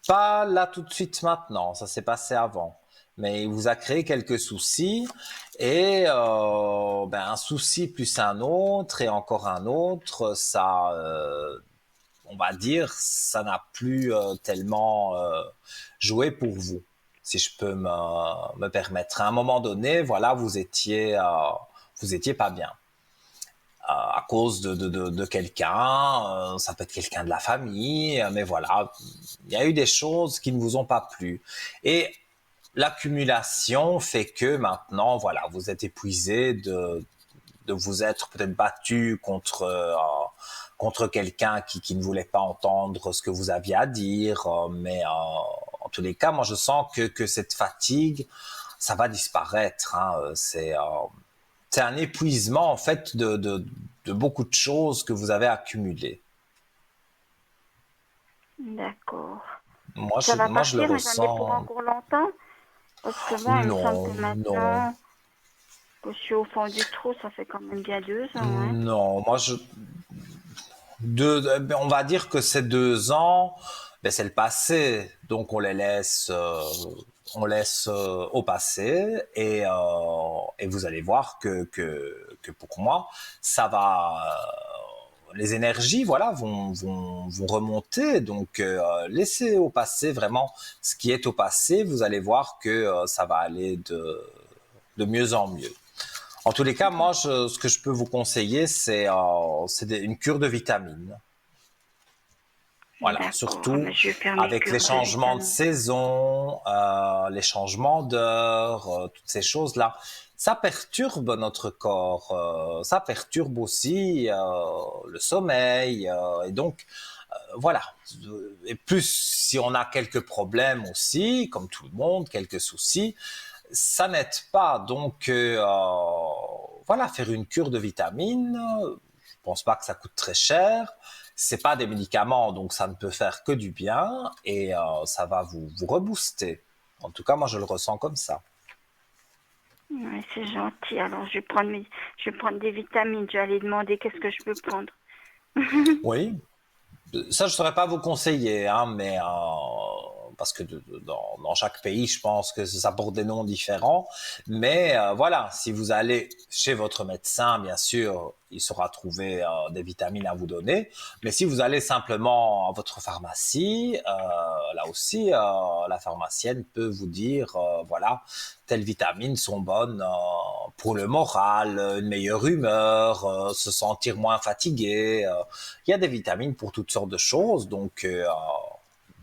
pas là tout de suite maintenant, ça s'est passé avant. Mais il vous a créé quelques soucis et un souci plus un autre et encore un autre, ça, on va dire, ça n'a plus tellement joué pour vous, si je peux me permettre. À un moment donné, voilà, vous étiez pas bien. À cause de quelqu'un, ça peut être quelqu'un de la famille, mais voilà, il y a eu des choses qui ne vous ont pas plu. Et l'accumulation fait que maintenant, voilà, vous êtes épuisé de vous être peut-être battu contre quelqu'un qui ne voulait pas entendre ce que vous aviez à dire, mais en tous les cas, moi je sens que cette fatigue, ça va disparaître. Hein, c'est un épuisement en fait de beaucoup de choses que vous avez accumulées. D'accord. Moi, Ça va je partir, le mais j'en ai pour ressens. encore longtemps. Parce que moi, il me semble que maintenant... Je suis au fond du trou, ça fait quand même bien 2 ans, hein. Non, on va dire que ces 2 ans, ben, c'est le passé, donc on laisse au passé et vous allez voir que pour moi, ça va, les énergies, voilà, vont remonter. Donc, laissez au passé vraiment ce qui est au passé. Vous allez voir que ça va aller de mieux en mieux. En tous les cas, moi, ce que je peux vous conseiller, c'est une cure de vitamines. Voilà, D'accord, surtout mais je vais faire mes avec les cures de changements de vitamines. saison, les changements d'heure, toutes ces choses-là, ça perturbe notre corps, ça perturbe aussi le sommeil, et donc voilà. Et plus si on a quelques problèmes aussi, comme tout le monde, quelques soucis, ça n'aide pas. Donc voilà, faire une cure de vitamines, je pense pas que ça coûte très cher. C'est pas des médicaments, donc ça ne peut faire que du bien et ça va vous rebooster. En tout cas, moi, je le ressens comme ça. Ouais, c'est gentil. Alors, je vais prendre des vitamines. Je vais aller demander qu'est-ce que je peux prendre. Oui, ça, je ne saurais pas vous conseiller, hein, mais parce que dans chaque pays, je pense que ça porte des noms différents. Mais voilà, si vous allez chez votre médecin, bien sûr, il saura trouver des vitamines à vous donner. Mais si vous allez simplement à votre pharmacie, là aussi, la pharmacienne peut vous dire, voilà, telles vitamines sont bonnes pour le moral, une meilleure humeur, se sentir moins fatigué. Il y a des vitamines pour toutes sortes de choses, donc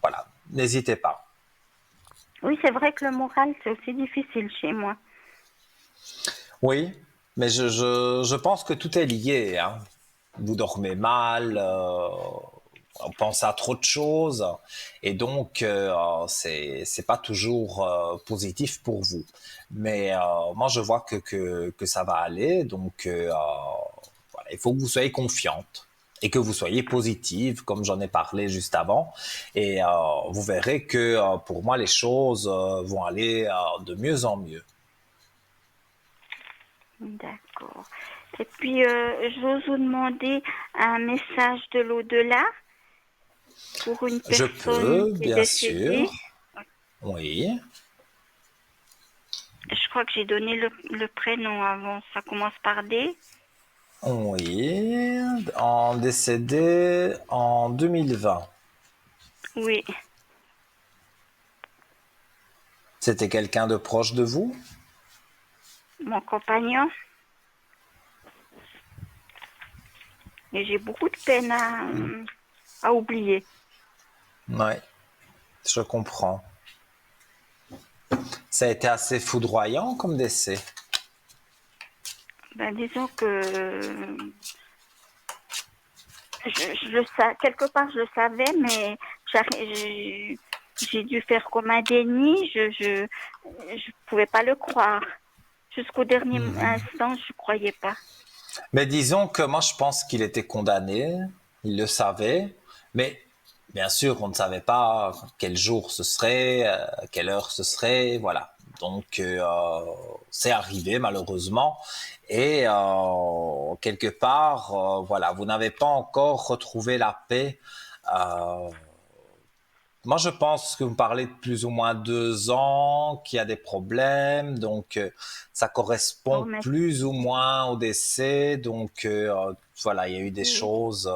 voilà, n'hésitez pas. Oui, c'est vrai que le moral, c'est aussi difficile chez moi. Oui, mais je pense que tout est lié, hein. Vous dormez mal, on pense à trop de choses, et donc c'est pas toujours positif pour vous. Mais moi, je vois que ça va aller, donc voilà, il faut que vous soyez confiante et que vous soyez positive, comme j'en ai parlé juste avant. Et vous verrez que pour moi, les choses vont aller de mieux en mieux. D'accord. Et puis, j'ose vous demander un message de l'au-delà pour une Je personne peux, qui est bien décédée. sûr. Oui. Je crois que j'ai donné le prénom avant. Ça commence par D. Oui. En décédé en 2020. Oui, C'était quelqu'un de proche de vous? mon compagnon. Et j'ai beaucoup de peine à oublier. Oui, je comprends. Ça a été assez foudroyant comme décès. Ben, disons que je le quelque part je le savais, mais j'ai dû faire comme un déni. Je pouvais pas le croire. Jusqu'au dernier instant, je croyais pas. Mais disons que moi, je pense qu'il était condamné. Il le savait. Mais bien sûr, on ne savait pas quel jour ce serait, quelle heure ce serait. Voilà. Donc, c'est arrivé malheureusement. Et quelque part, voilà, vous n'avez pas encore retrouvé la paix. Euh, Moi, je pense que vous parlez de plus ou moins 2 ans, qu'il y a des problèmes, donc ça Oh, correspond mais plus ou moins au décès. Donc voilà, il y a eu des oui. choses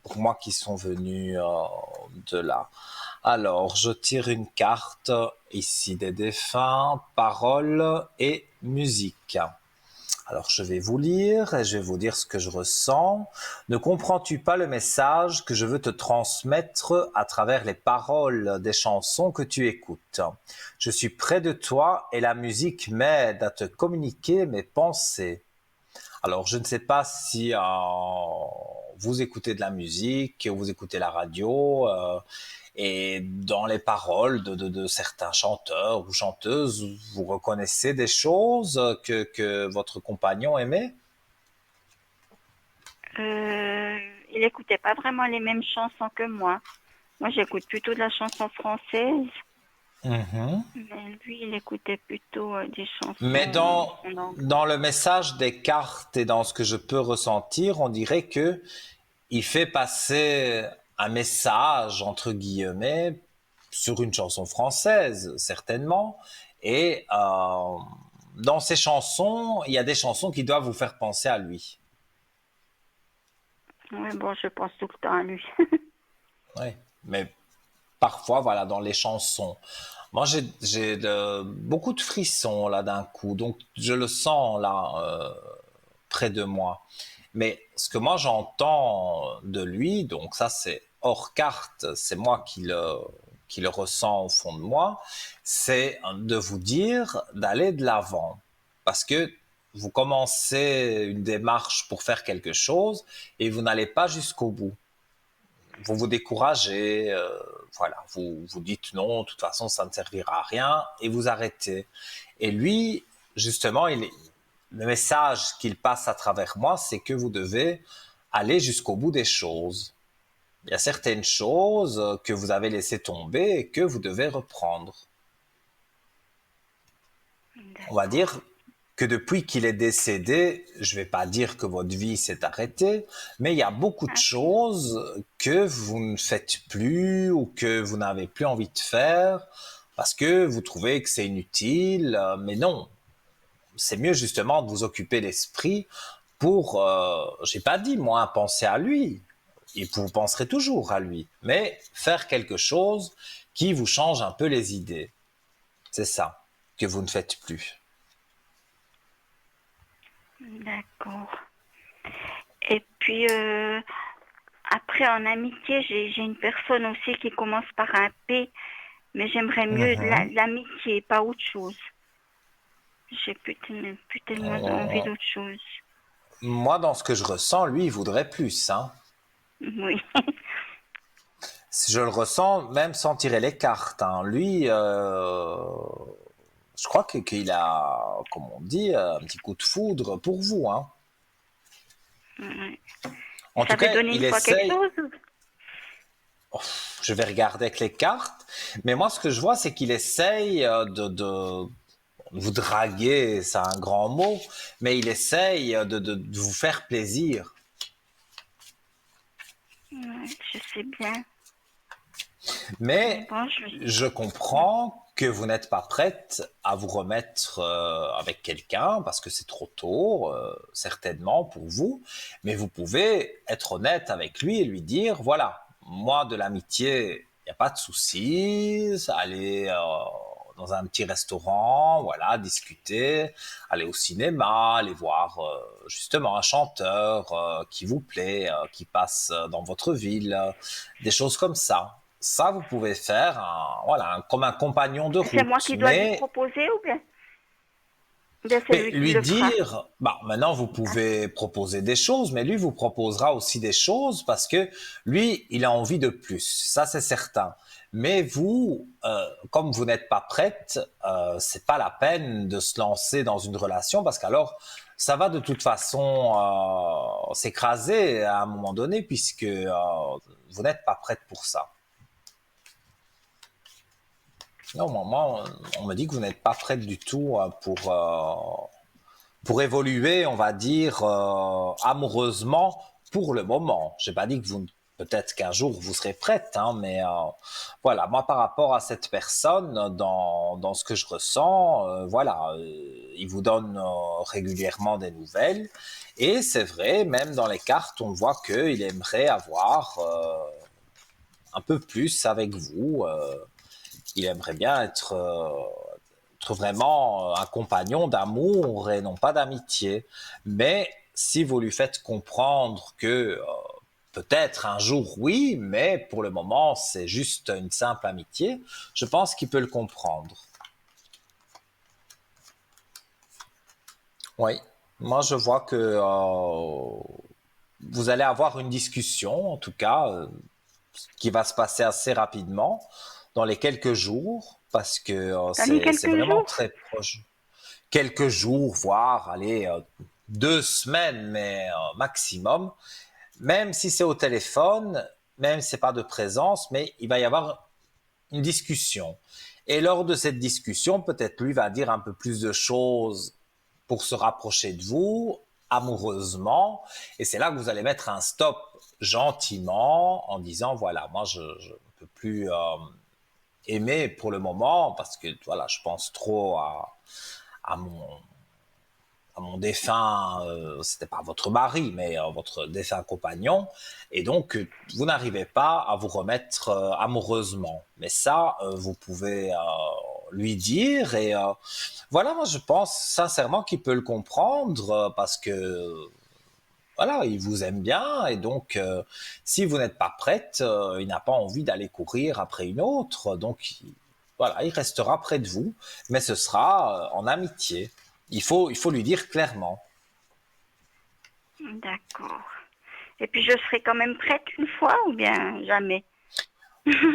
pour moi qui sont venues de là. Alors, je tire une carte ici des défunts, paroles et musique. Alors je vais vous lire et je vais vous dire ce que je ressens. Ne comprends-tu pas le message que je veux te transmettre à travers les paroles des chansons que tu écoutes? Je suis près de toi et la musique m'aide à te communiquer mes pensées. Alors je ne sais pas si vous écoutez de la musique, vous écoutez la radio, et dans les paroles de certains chanteurs ou chanteuses, vous reconnaissez des choses que votre compagnon aimait? Il écoutait pas vraiment les mêmes chansons que moi. Moi, j'écoute plutôt de la chanson française. Mhm. Mais lui, il écoutait plutôt des Mais chansons en anglais. dans le message des cartes et dans ce que je peux ressentir, on dirait que il fait passer un message, entre guillemets, sur une chanson française, certainement. Et dans ces chansons, il y a des chansons qui doivent vous faire penser à lui. Oui, bon, je pense tout le temps à lui. Oui. Mais parfois, voilà, dans les chansons. Moi, beaucoup de frissons là d'un coup, donc je le sens là près de moi. Mais ce que moi j'entends de lui, donc ça c'est hors carte, c'est moi qui le ressens au fond de moi, c'est de vous dire d'aller de l'avant. Parce que vous commencez une démarche pour faire quelque chose et vous n'allez pas jusqu'au bout. Vous vous découragez, voilà, vous dites non, de toute façon ça ne servira à rien et vous arrêtez. Et lui, justement, le message qu'il passe à travers moi, c'est que vous devez aller jusqu'au bout des choses. Il y a certaines choses que vous avez laissées tomber et que vous devez reprendre. On va D'accord. dire que depuis qu'il est décédé, je ne vais pas dire que votre vie s'est arrêtée, mais il y a beaucoup de Ah, choses que vous ne faites plus ou que vous n'avez plus envie de faire parce que vous trouvez que c'est inutile, mais non, c'est mieux justement de vous occuper l'esprit pour, j'ai pas dit moi, penser à lui, et vous penserez toujours à lui, mais faire quelque chose qui vous change un peu les idées. C'est ça que vous ne faites plus. d'accord. Et puis, après, en amitié, j'ai une personne aussi qui commence par un P, mais j'aimerais mieux Mhm. l'amitié, pas autre chose. J'ai plus tellement envie On- d'autre chose. Moi, dans ce que je ressens, lui, il voudrait plus. Hein. Oui. Si je le ressens, même sans tirer les cartes. Hein. Lui, je crois qu'il a, comme on dit, un petit coup de foudre pour vous. Hein. Ouais. En Ça tout avait cas, donné il une fois quelque essaye. chose? Je vais regarder avec les cartes. Mais moi, ce que je vois, c'est qu'il essaye de vous draguer, c'est un grand mot, mais il essaye de vous faire plaisir. Ouais, je sais bien. Mais Mais bon, je comprends que vous n'êtes pas prête à vous remettre avec quelqu'un parce que c'est trop tôt, certainement pour vous. Mais vous pouvez être honnête avec lui et lui dire, voilà, moi de l'amitié, il n'y a pas de souci, aller dans un petit restaurant, voilà, discuter, aller au cinéma, aller voir justement un chanteur qui vous plaît, qui passe dans votre ville, des choses comme ça. Ça, vous pouvez faire voilà, comme un compagnon de c'est moi route, qui dois lui mais, proposer ou bien c'est lui qui lui le fera? dire, bah, maintenant vous Ah, pouvez proposer des choses, mais lui vous proposera aussi des choses parce que lui, il a envie de plus. Ça, c'est certain. Mais vous, comme vous n'êtes pas prête, c'est pas la peine de se lancer dans une relation parce qu'alors, ça va de toute façon s'écraser à un moment donné puisque vous n'êtes pas prête pour ça. Non, moi, on me dit que vous n'êtes pas prête du tout pour évoluer, on va dire, amoureusement pour le moment. J'ai pas dit que vous, peut-être qu'un jour vous serez prête, hein, mais voilà, moi par rapport à cette personne, dans ce que je ressens, voilà, il vous donne régulièrement des nouvelles. Et c'est vrai, même dans les cartes, on voit qu'il aimerait avoir un peu plus avec vous. Il aimerait bien être vraiment un compagnon d'amour et non pas d'amitié. Mais si vous lui faites comprendre que peut-être un jour oui, mais pour le moment c'est juste une simple amitié, je pense qu'il peut le comprendre. Oui, moi je vois que vous allez avoir une discussion, en tout cas, qui va se passer assez rapidement, dans les quelques jours, parce que t'as mis c'est quelques vraiment jours? très proche. Quelques jours, voire, allez, 2 semaines, mais maximum. Même si c'est au téléphone, même si c'est pas de présence, mais il va y avoir une discussion. Et lors de cette discussion, peut-être lui va dire un peu plus de choses pour se rapprocher de vous amoureusement. Et c'est là que vous allez mettre un stop gentiment en disant, voilà, moi je ne peux plus aimer pour le moment parce que voilà, je pense trop à mon défunt, c'était pas votre mari, mais votre défunt compagnon, et donc vous n'arrivez pas à vous remettre amoureusement. Mais ça, vous pouvez lui dire, et voilà, moi je pense sincèrement qu'il peut le comprendre parce que voilà, il vous aime bien, et donc si vous n'êtes pas prête, il n'a pas envie d'aller courir après une autre, donc voilà, il restera près de vous, mais ce sera en amitié. Il faut lui dire clairement. D'accord. Et puis je serai quand même prête une fois ou bien jamais?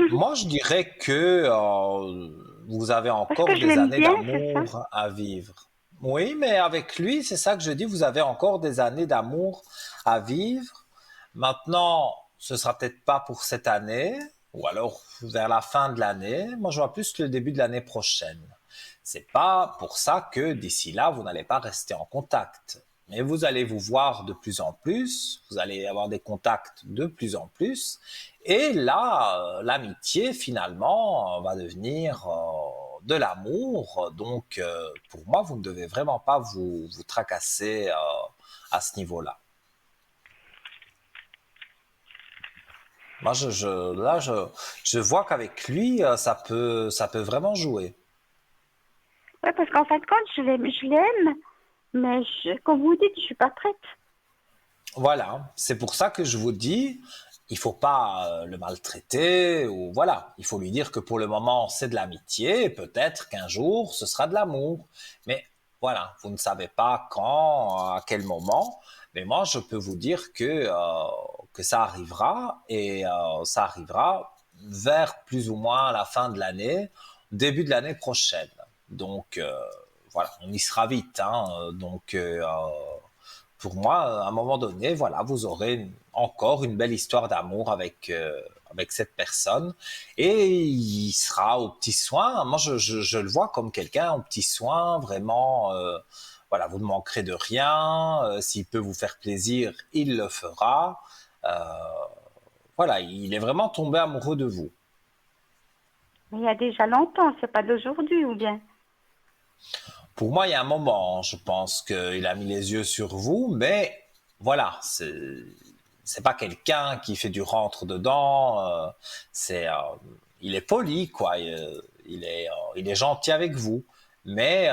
Moi, je dirais que vous avez Parce que encore je des l'aime années bien, c'est ça? d'amour à vivre. Oui, mais avec lui, c'est ça que je dis, vous avez encore des années d'amour à vivre. Maintenant, ce sera peut-être pas pour cette année, ou alors vers la fin de l'année. Moi, je vois plus le début de l'année prochaine. C'est pas pour ça que d'ici là, vous n'allez pas rester en contact. Mais vous allez vous voir de plus en plus, vous allez avoir des contacts de plus en plus, et là, l'amitié finalement va devenir de l'amour. Donc, pour moi, vous ne devez vraiment pas vous tracasser à ce niveau-là. Moi, là, je vois qu'avec lui, ça peut vraiment jouer. Ouais, parce qu'en fin de compte, je l'aime, mais comme vous dites, je suis pas prête. Voilà, c'est pour ça que je vous dis, il faut pas le maltraiter, ou voilà, il faut lui dire que pour le moment c'est de l'amitié, et peut-être qu'un jour ce sera de l'amour. Mais voilà, vous ne savez pas quand, à quel moment, mais moi je peux vous dire que ça arrivera, et ça arrivera vers plus ou moins la fin de l'année, début de l'année prochaine. Donc voilà, on y sera vite, hein, donc pour moi, à un moment donné, voilà, vous aurez encore une belle histoire d'amour avec cette personne, et il sera aux petits soins. Moi, je le vois comme quelqu'un aux petits soins, vraiment. Voilà, vous ne manquerez de rien. S'il peut vous faire plaisir, il le fera. Euh, voilà, il est vraiment tombé amoureux de vous. Mais il y a déjà longtemps, c'est pas d'aujourd'hui ou bien? Pour moi, il y a un moment, je pense qu'il a mis les yeux sur vous, mais voilà, c'est pas quelqu'un qui fait du rentre dedans. C'est il est poli, quoi. Il est gentil avec vous. Mais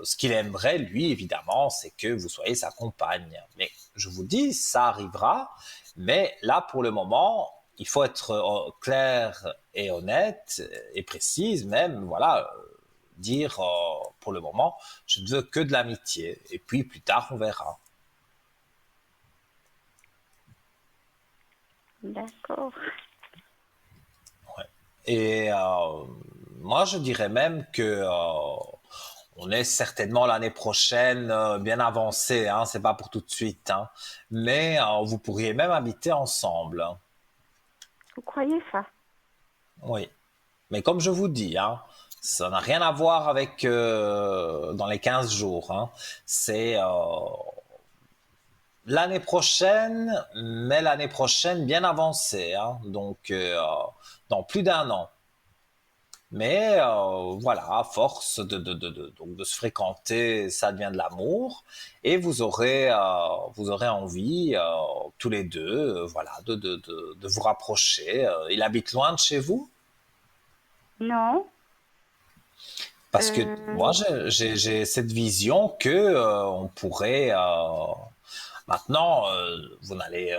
ce qu'il aimerait, lui, évidemment, c'est que vous soyez sa compagne. Mais je vous dis, ça arrivera. Mais là, pour le moment, il faut être clair et honnête et précise même. Voilà, dire pour le moment, je ne veux que de l'amitié. Et puis plus tard, on verra. D'accord. Ouais. Et moi, je dirais même que on est certainement l'année prochaine bien avancé. Hein, c'est pas pour tout de suite. Hein, mais vous pourriez même habiter ensemble. Hein. Vous croyez ça? Oui. Mais comme je vous dis, hein, ça n'a rien à voir avec dans les 15 jours. Hein. C'est l'année prochaine, mais l'année prochaine bien avancée, hein, donc dans plus d'un an. Mais voilà, à force donc de se fréquenter, ça devient de l'amour, et vous aurez envie tous les deux, voilà, de vous rapprocher. Il habite loin de chez vous? Non. Parce que moi, Euh, j'ai cette vision que on pourrait maintenant, vous n'allez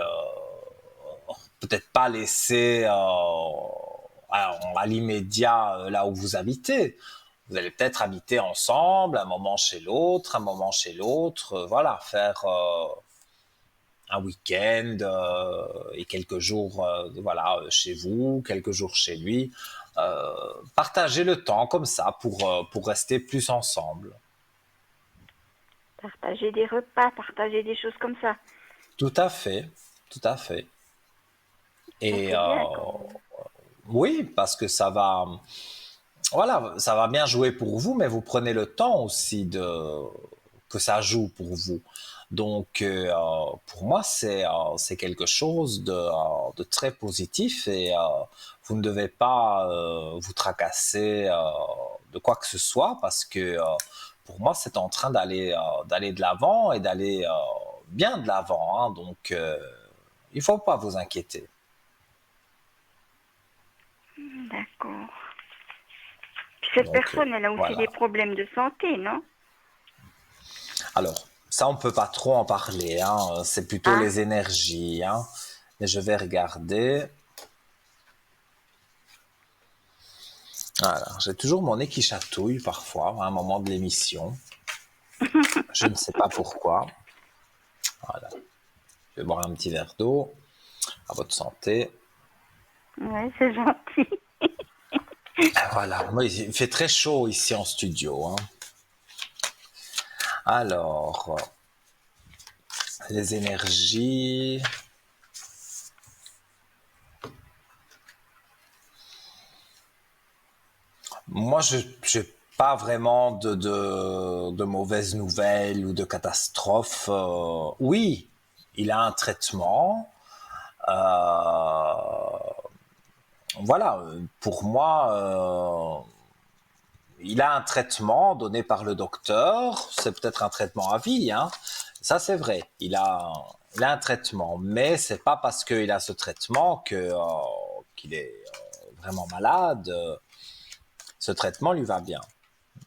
peut-être pas laisser à l'immédiat là où vous habitez. Vous allez peut-être habiter ensemble, un moment chez l'autre, un moment chez l'autre, voilà, faire un week-end et quelques jours, voilà, chez vous, quelques jours chez lui. Partager le temps comme ça pour rester plus ensemble. Partager des repas, partager des choses comme ça. Tout à fait, tout à fait. Ça Et c'est bien quand même. Oui, parce que ça va, voilà, ça va bien jouer pour vous, mais vous prenez le temps aussi que ça joue pour vous. Donc, pour moi, c'est quelque chose de très positif et vous ne devez pas vous tracasser de quoi que ce soit parce que pour moi, c'est en train d'aller de l'avant et d'aller bien de l'avant, hein. Donc, il ne faut pas vous inquiéter. D'accord. Cette Donc, personne, elle a aussi voilà. des problèmes de santé, non? Alors, ça, on peut pas trop en parler, hein. C'est plutôt Ah, les énergies, hein. Mais je vais regarder. Voilà. J'ai toujours mon nez qui chatouille parfois à un moment de l'émission. Je ne sais pas pourquoi. Voilà. Je vais boire un petit verre d'eau. À votre santé. ouais, c'est gentil. Voilà. Moi, il fait très chaud ici en studio, hein. Alors, les énergies. Moi, je n'ai pas vraiment de mauvaises nouvelles ou de catastrophes. Oui, il a un traitement. Voilà, pour moi, il a un traitement donné par le docteur. C'est peut-être un traitement à vie, hein. Ça, c'est vrai. Il a un traitement, mais c'est pas parce qu'il a ce traitement qu'il est vraiment malade. Ce traitement lui va bien.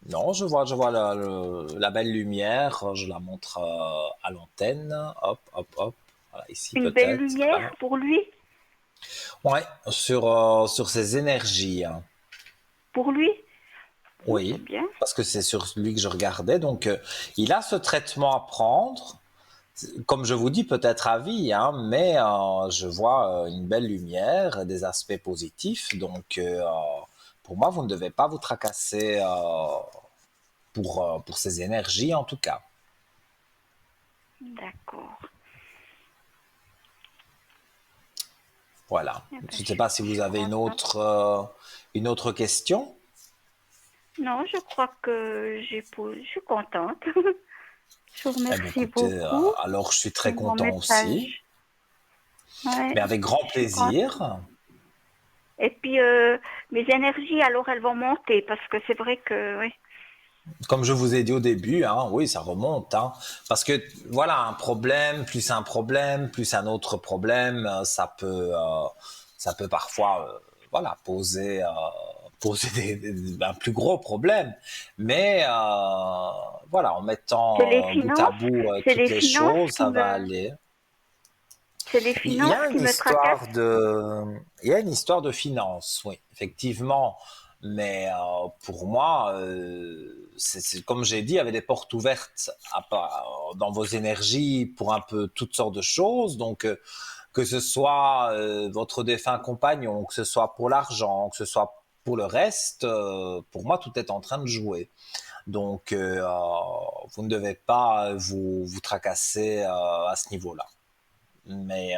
Non, je vois la belle lumière, je la montre à l'antenne. Hop, hop, hop. Voilà, ici Une belle peut-être. lumière Là. pour lui? Ouais, sur ses énergies, hein. Pour lui? Oh, c'est Oui, bien. parce que c'est sur lui que je regardais. Donc, il a ce traitement à prendre. Comme je vous dis, peut-être à vie, hein, mais je vois une belle lumière, des aspects positifs. Donc, pour moi, vous ne devez pas vous tracasser pour ces énergies, en tout cas. D'accord. Voilà. Eh ben, Je ne sais pas si je vous suis avez contente. une autre question. Non, je crois que je suis contente. Je vous Eh bien, remercie écoutez, beaucoup alors je suis très pour vos content aussi, messages. Ouais, mais avec grand je suis contente. plaisir. Et puis, mes énergies, alors, elles vont monter parce que c'est vrai que, oui. Comme je vous ai dit au début, hein, oui, ça remonte, hein, parce que voilà, un problème, plus un autre problème, ça peut parfois, voilà, poser un plus gros problème. Mais voilà, en C'est les mettant bout à finances, bout c'est toutes les les finances choses, qui ça va me, aller. c'est les Il y finances a qui une me tracassent. histoire il y a une histoire de finance, oui, effectivement. Mais pour moi, comme j'ai dit, il y avait des portes ouvertes dans vos énergies pour un peu toutes sortes de choses. Donc, que ce soit votre défunt compagnon, que ce soit pour l'argent, que ce soit pour le reste, pour moi, tout est en train de jouer. Donc, vous ne devez pas vous tracasser à ce niveau-là. Mais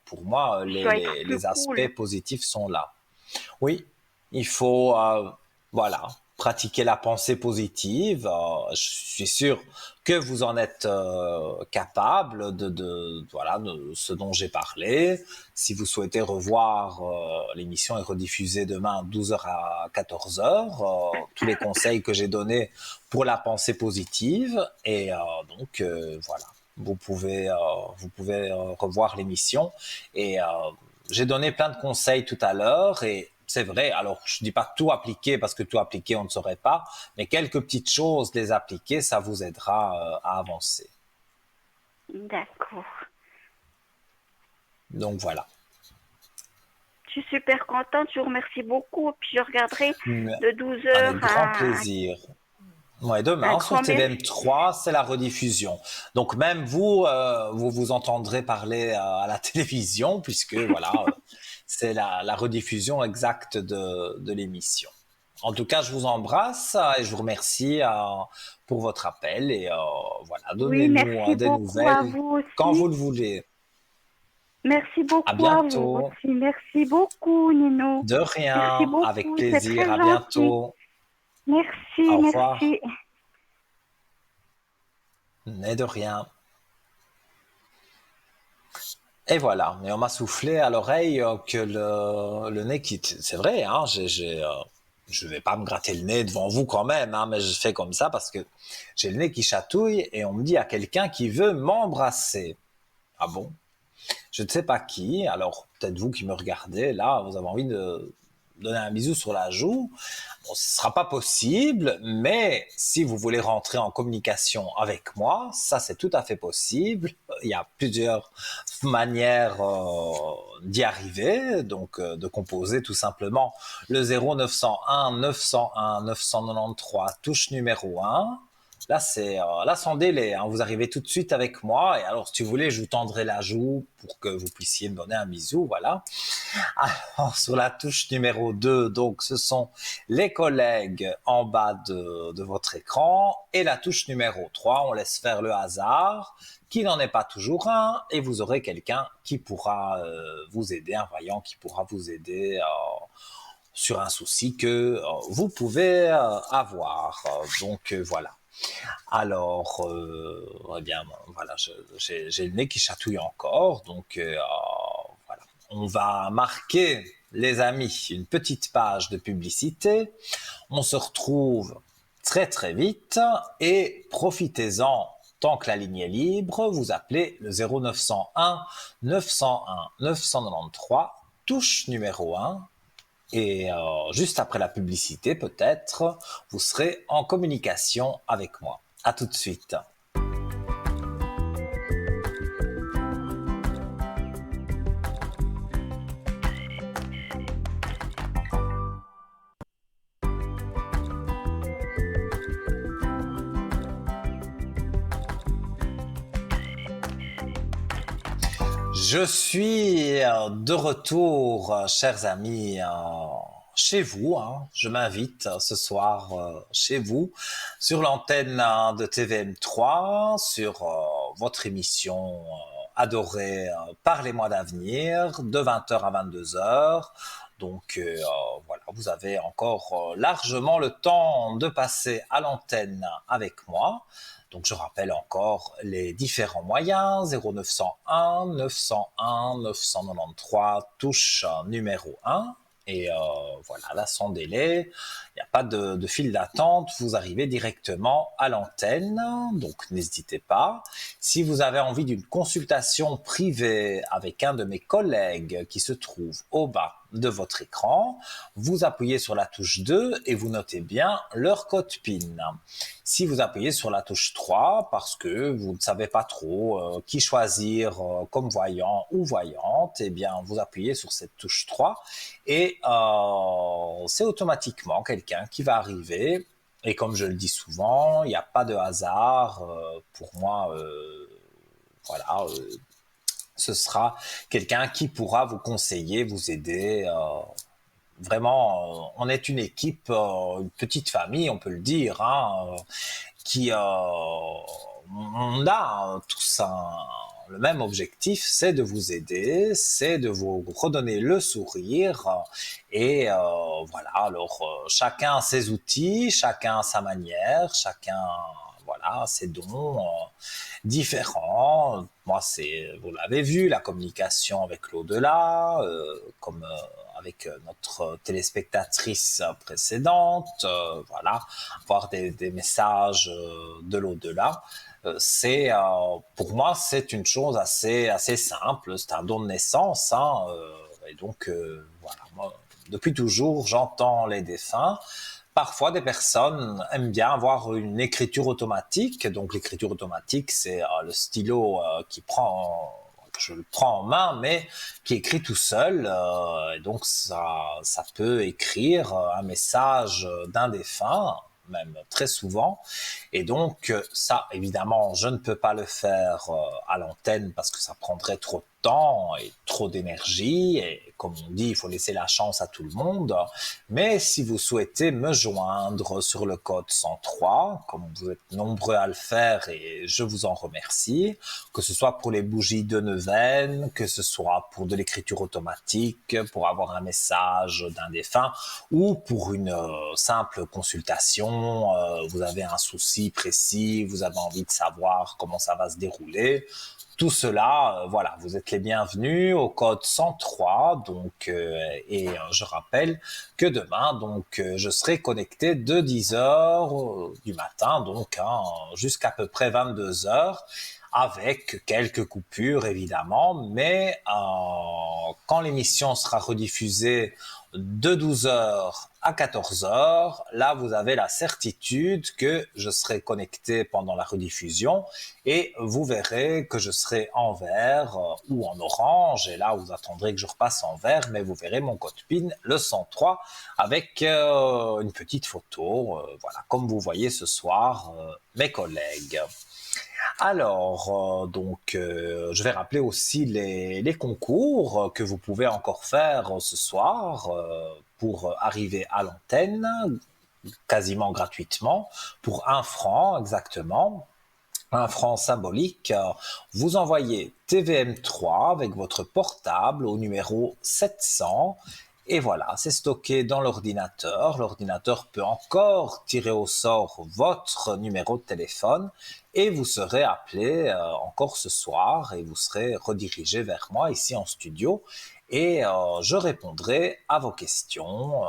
pour moi, Je dois être plus les aspects cool. positifs sont là. Oui, il faut voilà, pratiquer la pensée positive. Je suis sûr que vous en êtes capable voilà, de ce dont j'ai parlé. Si vous souhaitez revoir, l'émission est rediffusée demain à 12h à 14h. Tous les conseils que j'ai donnés pour la pensée positive. Et donc, voilà, vous pouvez revoir l'émission. Et j'ai donné plein de conseils tout à l'heure et c'est vrai, alors je ne dis pas tout appliquer parce que tout appliquer on ne saurait pas, mais quelques petites choses, les appliquer, ça vous aidera à avancer. D'accord. Donc voilà. Je suis super contente, je vous remercie beaucoup. Puis je regarderai Mais de 12 avec heures grand plaisir. Ouais, un demain sur grand merci. TVM3, c'est la rediffusion. Donc même vous, vous vous entendrez parler à la télévision puisque voilà, c'est la rediffusion exacte de l'émission. En tout cas, je vous embrasse et je vous remercie pour votre appel et voilà, Oui, donnez-nous merci des beaucoup à nouvelles vous quand aussi. vous le voulez. Merci À beaucoup à vous bientôt. aussi. Merci beaucoup, Nino. De Merci rien, avec beaucoup. C'est plaisir. très À gentil. bientôt. Merci, Au revoir. merci. Mais de rien. Et voilà. Et on m'a soufflé à l'oreille que le nez quitte. C'est vrai, hein, je vais pas me gratter le nez devant vous quand même, hein, mais je fais comme ça parce que j'ai le nez qui chatouille et on me dit à quelqu'un qui veut m'embrasser. Ah bon? Je ne sais pas qui, alors peut-être vous qui me regardez, là, vous avez envie de donner un bisou sur la joue. Bon, ce ne sera pas possible, mais si vous voulez rentrer en communication avec moi, ça c'est tout à fait possible. Il y a plusieurs manières d'y arriver, donc de composer tout simplement le 0901 901 993, touche numéro 1. Là, c'est là sans délai. Hein. Vous arrivez tout de suite avec moi. Et alors, si vous voulez, je vous tendrai la joue pour que vous puissiez me donner un bisou. Voilà. Alors, sur la touche numéro 2, donc, ce sont les collègues en bas de votre écran. Et la touche numéro 3, on laisse faire le hasard, qui n'en est pas toujours un. Et vous aurez quelqu'un qui pourra vous aider, un voyant qui pourra vous aider sur un souci que vous pouvez avoir. Donc, voilà. Alors, eh bien, voilà, j'ai le nez qui chatouille encore, donc voilà. On va marquer, les amis, une petite page de publicité. On se retrouve très très vite et profitez-en. Tant que la ligne est libre, vous appelez le 0901 901 993, touche numéro 1. Et juste après la publicité, peut-être, vous serez en communication avec moi. À tout de suite. Je suis de retour, chers amis, chez vous. Hein. Je m'invite ce soir chez vous, sur l'antenne de TVM3, sur votre émission adorée Parlez-moi d'avenir, de 20h à 22h. Donc voilà, vous avez encore largement le temps de passer à l'antenne avec moi. Donc je rappelle encore les différents moyens, 0901 901 993, touche numéro 1. Et voilà, là sans délai, il n'y a pas de file d'attente, vous arrivez directement à l'antenne, donc n'hésitez pas. Si vous avez envie d'une consultation privée avec un de mes collègues qui se trouve au bas de votre écran, vous appuyez sur la touche 2 et vous notez bien leur code PIN. Si vous appuyez sur la touche 3 parce que vous ne savez pas trop qui choisir comme voyant ou voyante, eh bien vous appuyez sur cette touche 3 et c'est automatiquement quelqu'un qui va arriver. Et comme je le dis souvent, il n'y a pas de hasard. Pour moi, voilà, ce sera quelqu'un qui pourra vous conseiller, vous aider. Vraiment, on est une équipe, une petite famille, on peut le dire, hein, qui on a tous le même objectif, c'est de vous aider, c'est de vous redonner le sourire. Et voilà, alors chacun a ses outils, chacun a sa manière, chacun voilà, ses dons différents. Moi, vous l'avez vu, la communication avec l'au-delà, comme avec notre téléspectatrice précédente, voilà, voir des messages de l'au-delà. Pour moi, c'est une chose assez simple. C'est un don de naissance, hein, et donc voilà. Moi, depuis toujours, j'entends les défunts. Parfois, des personnes aiment bien avoir une écriture automatique. Donc, l'écriture automatique, c'est le stylo je le prends en main, mais qui écrit tout seul. Et donc, ça peut écrire un message d'un défunt, même très souvent. Et donc, ça, évidemment, je ne peux pas le faire à l'antenne parce que ça prendrait trop de temps et trop d'énergie. Et comme on dit, il faut laisser la chance à tout le monde. Mais si vous souhaitez me joindre sur le code 103, comme vous êtes nombreux à le faire et je vous en remercie, que ce soit pour les bougies de neuvaine, que ce soit pour de l'écriture automatique, pour avoir un message d'un défunt ou pour une simple consultation, vous avez un souci précis, vous avez envie de savoir comment ça va se dérouler. Tout cela, voilà, vous êtes les bienvenus au code 103. Donc, je rappelle que demain, donc, je serai connecté de 10 heures du matin, donc jusqu'à peu près 22 heures, avec quelques coupures évidemment, mais quand l'émission sera rediffusée de 12 heures à 14 heures, là vous avez la certitude que je serai connecté pendant la rediffusion et vous verrez que je serai en vert ou en orange, et là vous attendrez que je repasse en vert, mais vous verrez mon code PIN, le 103, avec une petite photo, voilà, comme vous voyez ce soir mes collègues. Alors, je vais rappeler aussi les concours que vous pouvez encore faire ce soir pour arriver à l'antenne, quasiment gratuitement, pour 1 franc exactement. 1 franc symbolique. Vous envoyez TVM3 avec votre portable au numéro 700. Et voilà, c'est stocké dans l'ordinateur. L'ordinateur peut encore tirer au sort votre numéro de téléphone et vous serez appelé encore ce soir et vous serez redirigé vers moi ici en studio. Et je répondrai à vos questions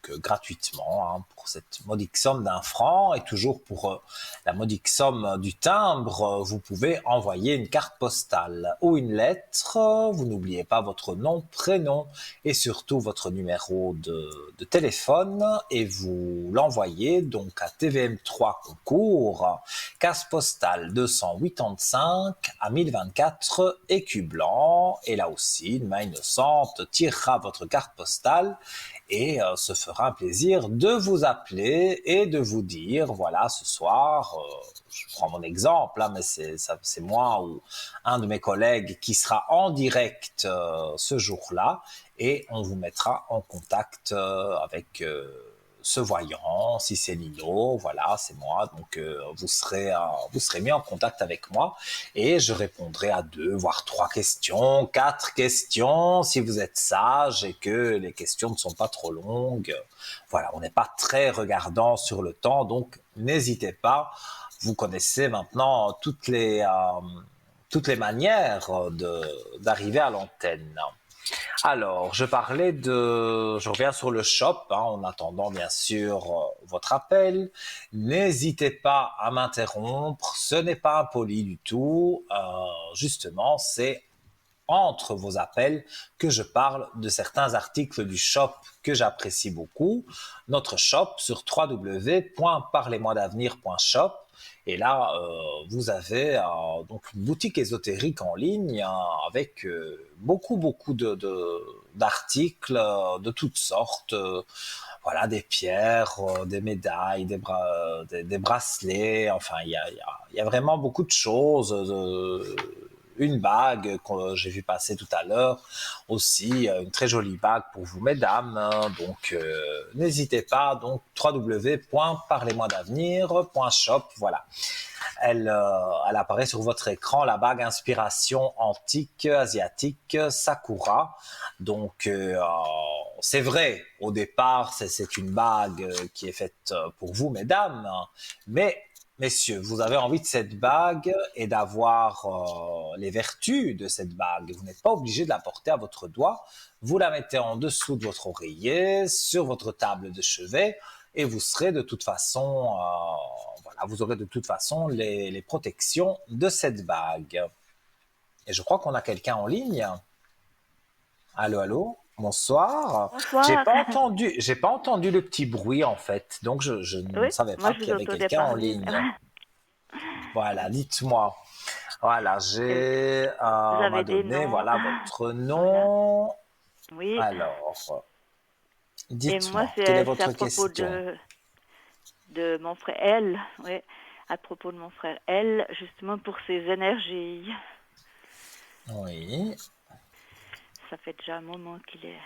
gratuitement pour cette modique somme d'1 franc, et toujours pour la modique somme du timbre, vous pouvez envoyer une carte postale ou une lettre. Vous n'oubliez pas votre nom, prénom et surtout votre numéro de téléphone, et vous l'envoyez donc à TVM3 Concours, case postale 285 à 1024 écus blancs. Et là aussi, une main innocente tirera votre carte postale et se fera un plaisir de vous appeler et de vous dire, voilà, ce soir, je prends mon exemple, mais c'est moi ou un de mes collègues qui sera en direct ce jour-là, et on vous mettra en contact avec ce voyant. Si c'est Nino, voilà, c'est moi, donc vous serez mis en contact avec moi et je répondrai à 2 voire 3 questions, 4 questions si vous êtes sage et que les questions ne sont pas trop longues. Voilà, on n'est pas très regardant sur le temps, donc n'hésitez pas. Vous connaissez maintenant toutes les manières d'arriver à l'antenne. Alors, je reviens sur le shop, en attendant bien sûr votre appel. N'hésitez pas à m'interrompre, ce n'est pas impoli du tout. Justement, c'est entre vos appels que je parle de certains articles du shop que j'apprécie beaucoup. Notre shop sur www.parlez-moi-d'avenir.shop. Et là, vous avez donc une boutique ésotérique en ligne avec beaucoup d'articles de toutes sortes. Voilà, des pierres, des médailles, des bracelets. Enfin, il y a vraiment beaucoup de choses. Une bague que j'ai vu passer tout à l'heure, aussi une très jolie bague pour vous mesdames, donc n'hésitez pas, donc www.parlez-moi-d'avenir.shop, voilà. Elle apparaît sur votre écran, la bague inspiration antique asiatique Sakura. Donc c'est vrai, au départ c'est une bague qui est faite pour vous mesdames, mais messieurs, vous avez envie de cette bague et d'avoir les vertus de cette bague. Vous n'êtes pas obligé de la porter à votre doigt. Vous la mettez en dessous de votre oreiller, sur votre table de chevet, et vous serez de toute façon, vous aurez de toute façon les protections de cette bague. Et je crois qu'on a quelqu'un en ligne. Allô, allô, bonsoir. Bonsoir. J'ai pas entendu le petit bruit en fait, donc je ne savais pas qu'il y avait quelqu'un en ligne. Voilà, dites-moi. Voilà, on m'a donné voilà votre nom. Oui. Alors, dites-moi, et moi, quelle est votre à propos question? de mon frère L, oui, à propos de mon frère L, justement pour ses énergies. Oui. Ça fait déjà un moment qu'il est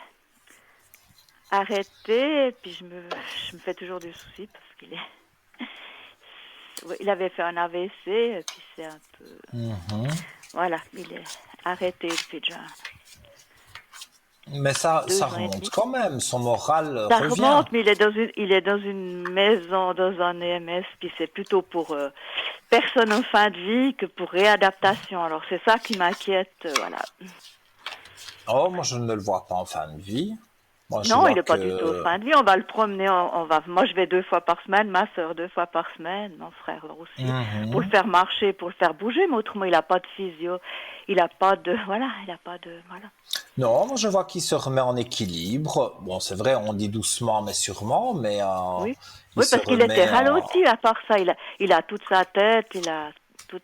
arrêté, et puis je me fais toujours du souci parce qu'il est... Oui, il avait fait un AVC, et puis c'est un peu... Mhm. Voilà, il est arrêté depuis déjà Mais ça 2 ans et remonte demi. quand même. Son moral Ça revient. remonte, mais il est dans une maison, dans un EMS, puis c'est plutôt pour personne en fin de vie que pour réadaptation. Alors c'est ça qui m'inquiète, voilà. Oh, moi, je ne le vois pas en fin de vie. Moi, je Non, il vois n'est pas du tout en que... fin de vie. On va le promener, moi je vais 2 fois par semaine, ma soeur 2 fois par semaine, mon frère aussi, pour le Mhm. faire marcher, pour le faire bouger, mais autrement il n'a pas de physio, il n'a pas de, voilà, il n'a pas de, voilà. Non, moi, je vois qu'il se remet en équilibre. Bon, c'est vrai, on dit doucement, mais sûrement, mais Oui, il oui, se parce qu'il était remet en... ralenti. À part ça, il a toute sa tête, il a toute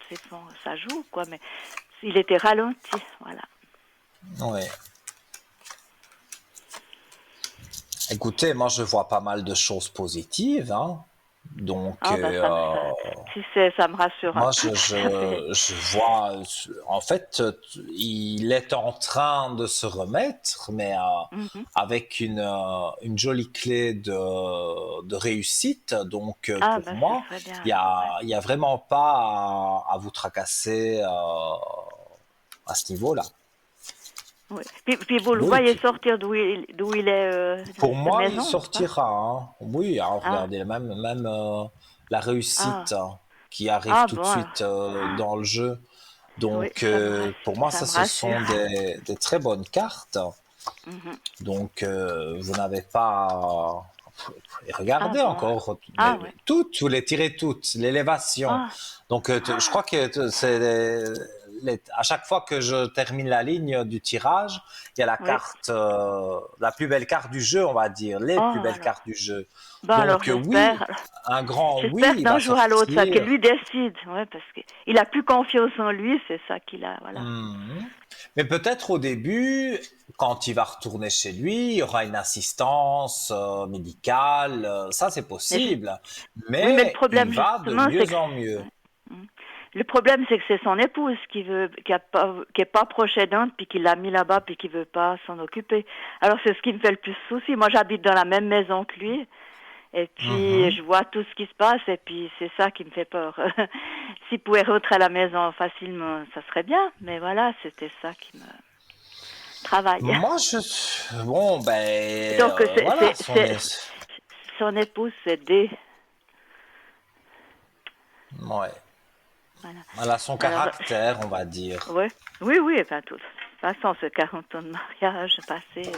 sa joue, quoi. Mais il était ralenti, voilà. Oui. Écoutez, moi, je vois pas mal de choses positives, hein. Donc, Ah ben si c'est, ça me rassure un moi, peu. Ça fait... je vois, en fait, il est en train de se remettre, mais Mhm. avec une jolie clé de réussite. Donc, Ah pour ben ce moi, serait bien alors, ouais. il y a vraiment pas à vous tracasser à ce niveau-là. Oui. Puis vous le Oui, voyez puis sortir d'où il est de pour cette moi, il maison, pas? sortira, hein. Oui, alors Ah, regardez, même la réussite ah, qui arrive ah tout de bon, alors. suite dans le jeu. Oui, Donc, pour moi, ça ça, me ce rassure. sont des très bonnes cartes. Mhm. Donc, vous n'avez pas... Et Ah regardez bon, alors. encore, Ah ouais. toutes, vous les tirez toutes, l'élévation. Ah, Donc, je crois que c'est à chaque fois que je termine la ligne du tirage, il y a la oui. carte, la plus belle carte du jeu, on va dire, les Oh plus belles alors. cartes du jeu. Bon alors Donc, oui, j'espère. un grand oui, J'espère il d'un va jour à l'autre, ça, que sortir. lui décide, ouais, parce qu'il a plus confiance en lui, c'est ça qu'il a, voilà. Mhm. Mais peut-être au début, quand il va retourner chez lui, il y aura une assistance médicale. Ça, c'est Mais possible. oui, mais le Mais il problème va de justement, c'est mieux que en mieux. ouais. Mm. Le problème, c'est que c'est son épouse qui est pas proche aidante, puis qui l'a mis là-bas, puis qui veut pas s'en occuper. Alors c'est ce qui me fait le plus souci. Moi, j'habite dans la même maison que lui, et puis Mhm. je vois tout ce qui se passe, et puis c'est ça qui me fait peur. S'il pouvait rentrer à la maison facilement, ça serait bien. Mais voilà, c'était ça qui me travaille. Moi, bon, ben, Donc, voilà, son épouse, c'est D. ouais. Voilà. Elle a son Alors, caractère, on va dire. ouais. Oui, oui, enfin, de toute façon, c'est 40 ans de mariage passé,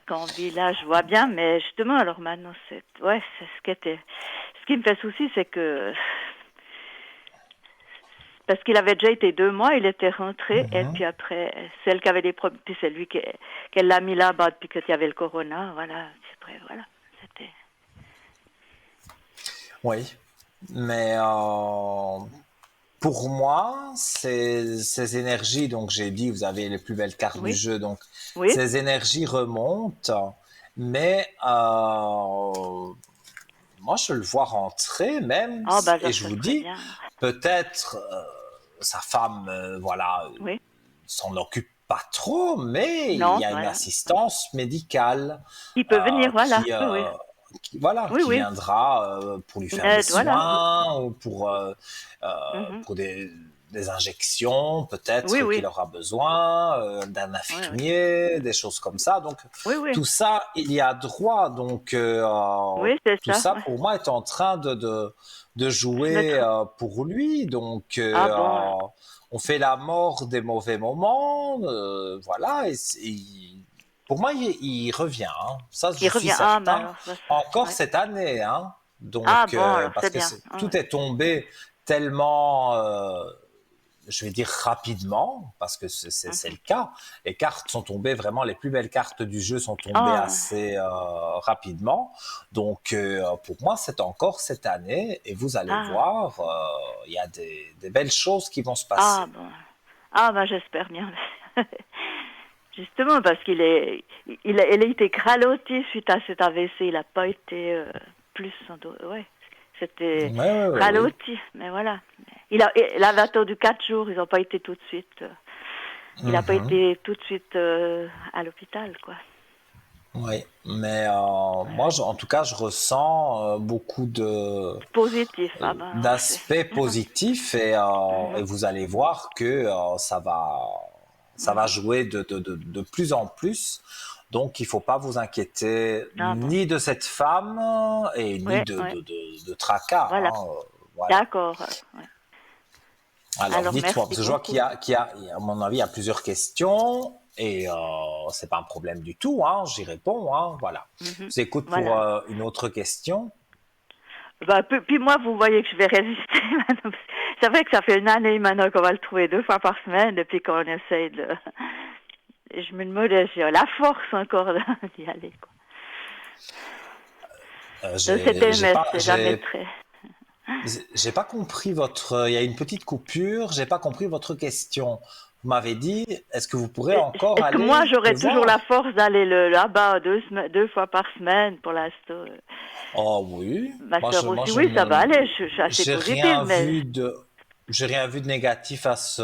quand on vit là, je vois bien, mais justement, alors maintenant, c'est ce qui me fait souci, c'est que, parce qu'il avait déjà été 2 mois, il était rentré, et Mhm. puis après, celle qui avait des problèmes, puis c'est lui qu'elle l'a mis là-bas, depuis qu'il y avait le corona, voilà, après, voilà, c'était... Oui. Mais pour moi, ces énergies, donc j'ai dit, vous avez les plus belles cartes du Oui, jeu, donc oui. ces énergies remontent, mais moi je le vois rentrer même, Ah, bah, et je ça vous serait dis, bien. peut-être sa femme, voilà, Oui. s'en occupe pas trop, mais il Non, y a une voilà. assistance médicale Il peut venir, voilà. qui, Oui, oui. voilà, Oui, qui oui. viendra pour lui Une faire des aide, voilà. soins ou Mhm. pour des injections, Oui, peut-être qu'il oui. aura besoin d'un Oui, oui. infirmier, des choses comme ça. Donc Oui, oui. tout ça, il y a droit. Donc Oui, c'est tout ça. ça, Ouais. pour moi, est en train de Se jouer mettre... pour lui. Donc Ah bon, alors. on fait la mort des mauvais moments, voilà. Pour moi, il revient, hein. Ça, je Il suis revient. Ah, mais certain. alors, ça. Encore Ouais. cette année, hein. Ah Donc, bon, alors, parce c'est que bien. Ah, tout ouais. est tombé tellement, je vais dire rapidement, parce que c'est Mhm. le cas. Les cartes sont tombées vraiment, les plus belles cartes du jeu sont tombées Ah, assez rapidement. Donc, pour moi, c'est encore cette année, et vous allez ah, voir, il y a des belles choses qui vont se ah, passer. bon. Ah, ben, j'espère bien. Justement, parce il a été ralenti suite à cet AVC. Il n'a pas été plus... Ouais. C'était Oui, oui, oui, oui. ralenti, mais voilà. Il avait attendu 4 jours, ils n'ont pas été tout de suite. Il n'a pas Mhm. été tout de suite à l'hôpital, quoi. Oui, mais moi, en tout cas, je ressens beaucoup Positif, ah ben alors c'est... d'aspects positifs et Mhm, vous allez voir que ça va mhm. jouer de plus en plus. Donc, il faut pas vous inquiéter Ah bon, ni de cette femme et ni oui, oui, de tracas. voilà, Voilà. d'accord. Ouais. Alors, Alors dites-moi, merci parce que je vois beaucoup. à mon avis, il y a plusieurs questions et c'est pas un problème du tout. Hein, j'y réponds. Hein, voilà. Mhm. Je vous écoute pour Voilà. une autre question. Bah, puis moi, vous voyez que je vais résister maintenant. C'est vrai que ça fait une année maintenant qu'on va le trouver 2 fois par semaine depuis qu'on essaye de... Et je me demande si j'ai la force encore d'y aller, quoi. Donc c'était MS, c'est jamais très... J'ai pas compris votre. Il y a une petite coupure. J'ai pas compris votre question. Vous m'avez dit, est-ce que vous pourrez encore Est-ce que moi, aller le j'aurais toujours la voir? force d'aller là-bas 2 fois par semaine pour l'instant? Oh oui. Ma sœur Moi aussi, je oui, ça va ne, aller, je suis assez j'ai positive, rien mais... vu de, j'ai rien vu de négatif à Oui, ce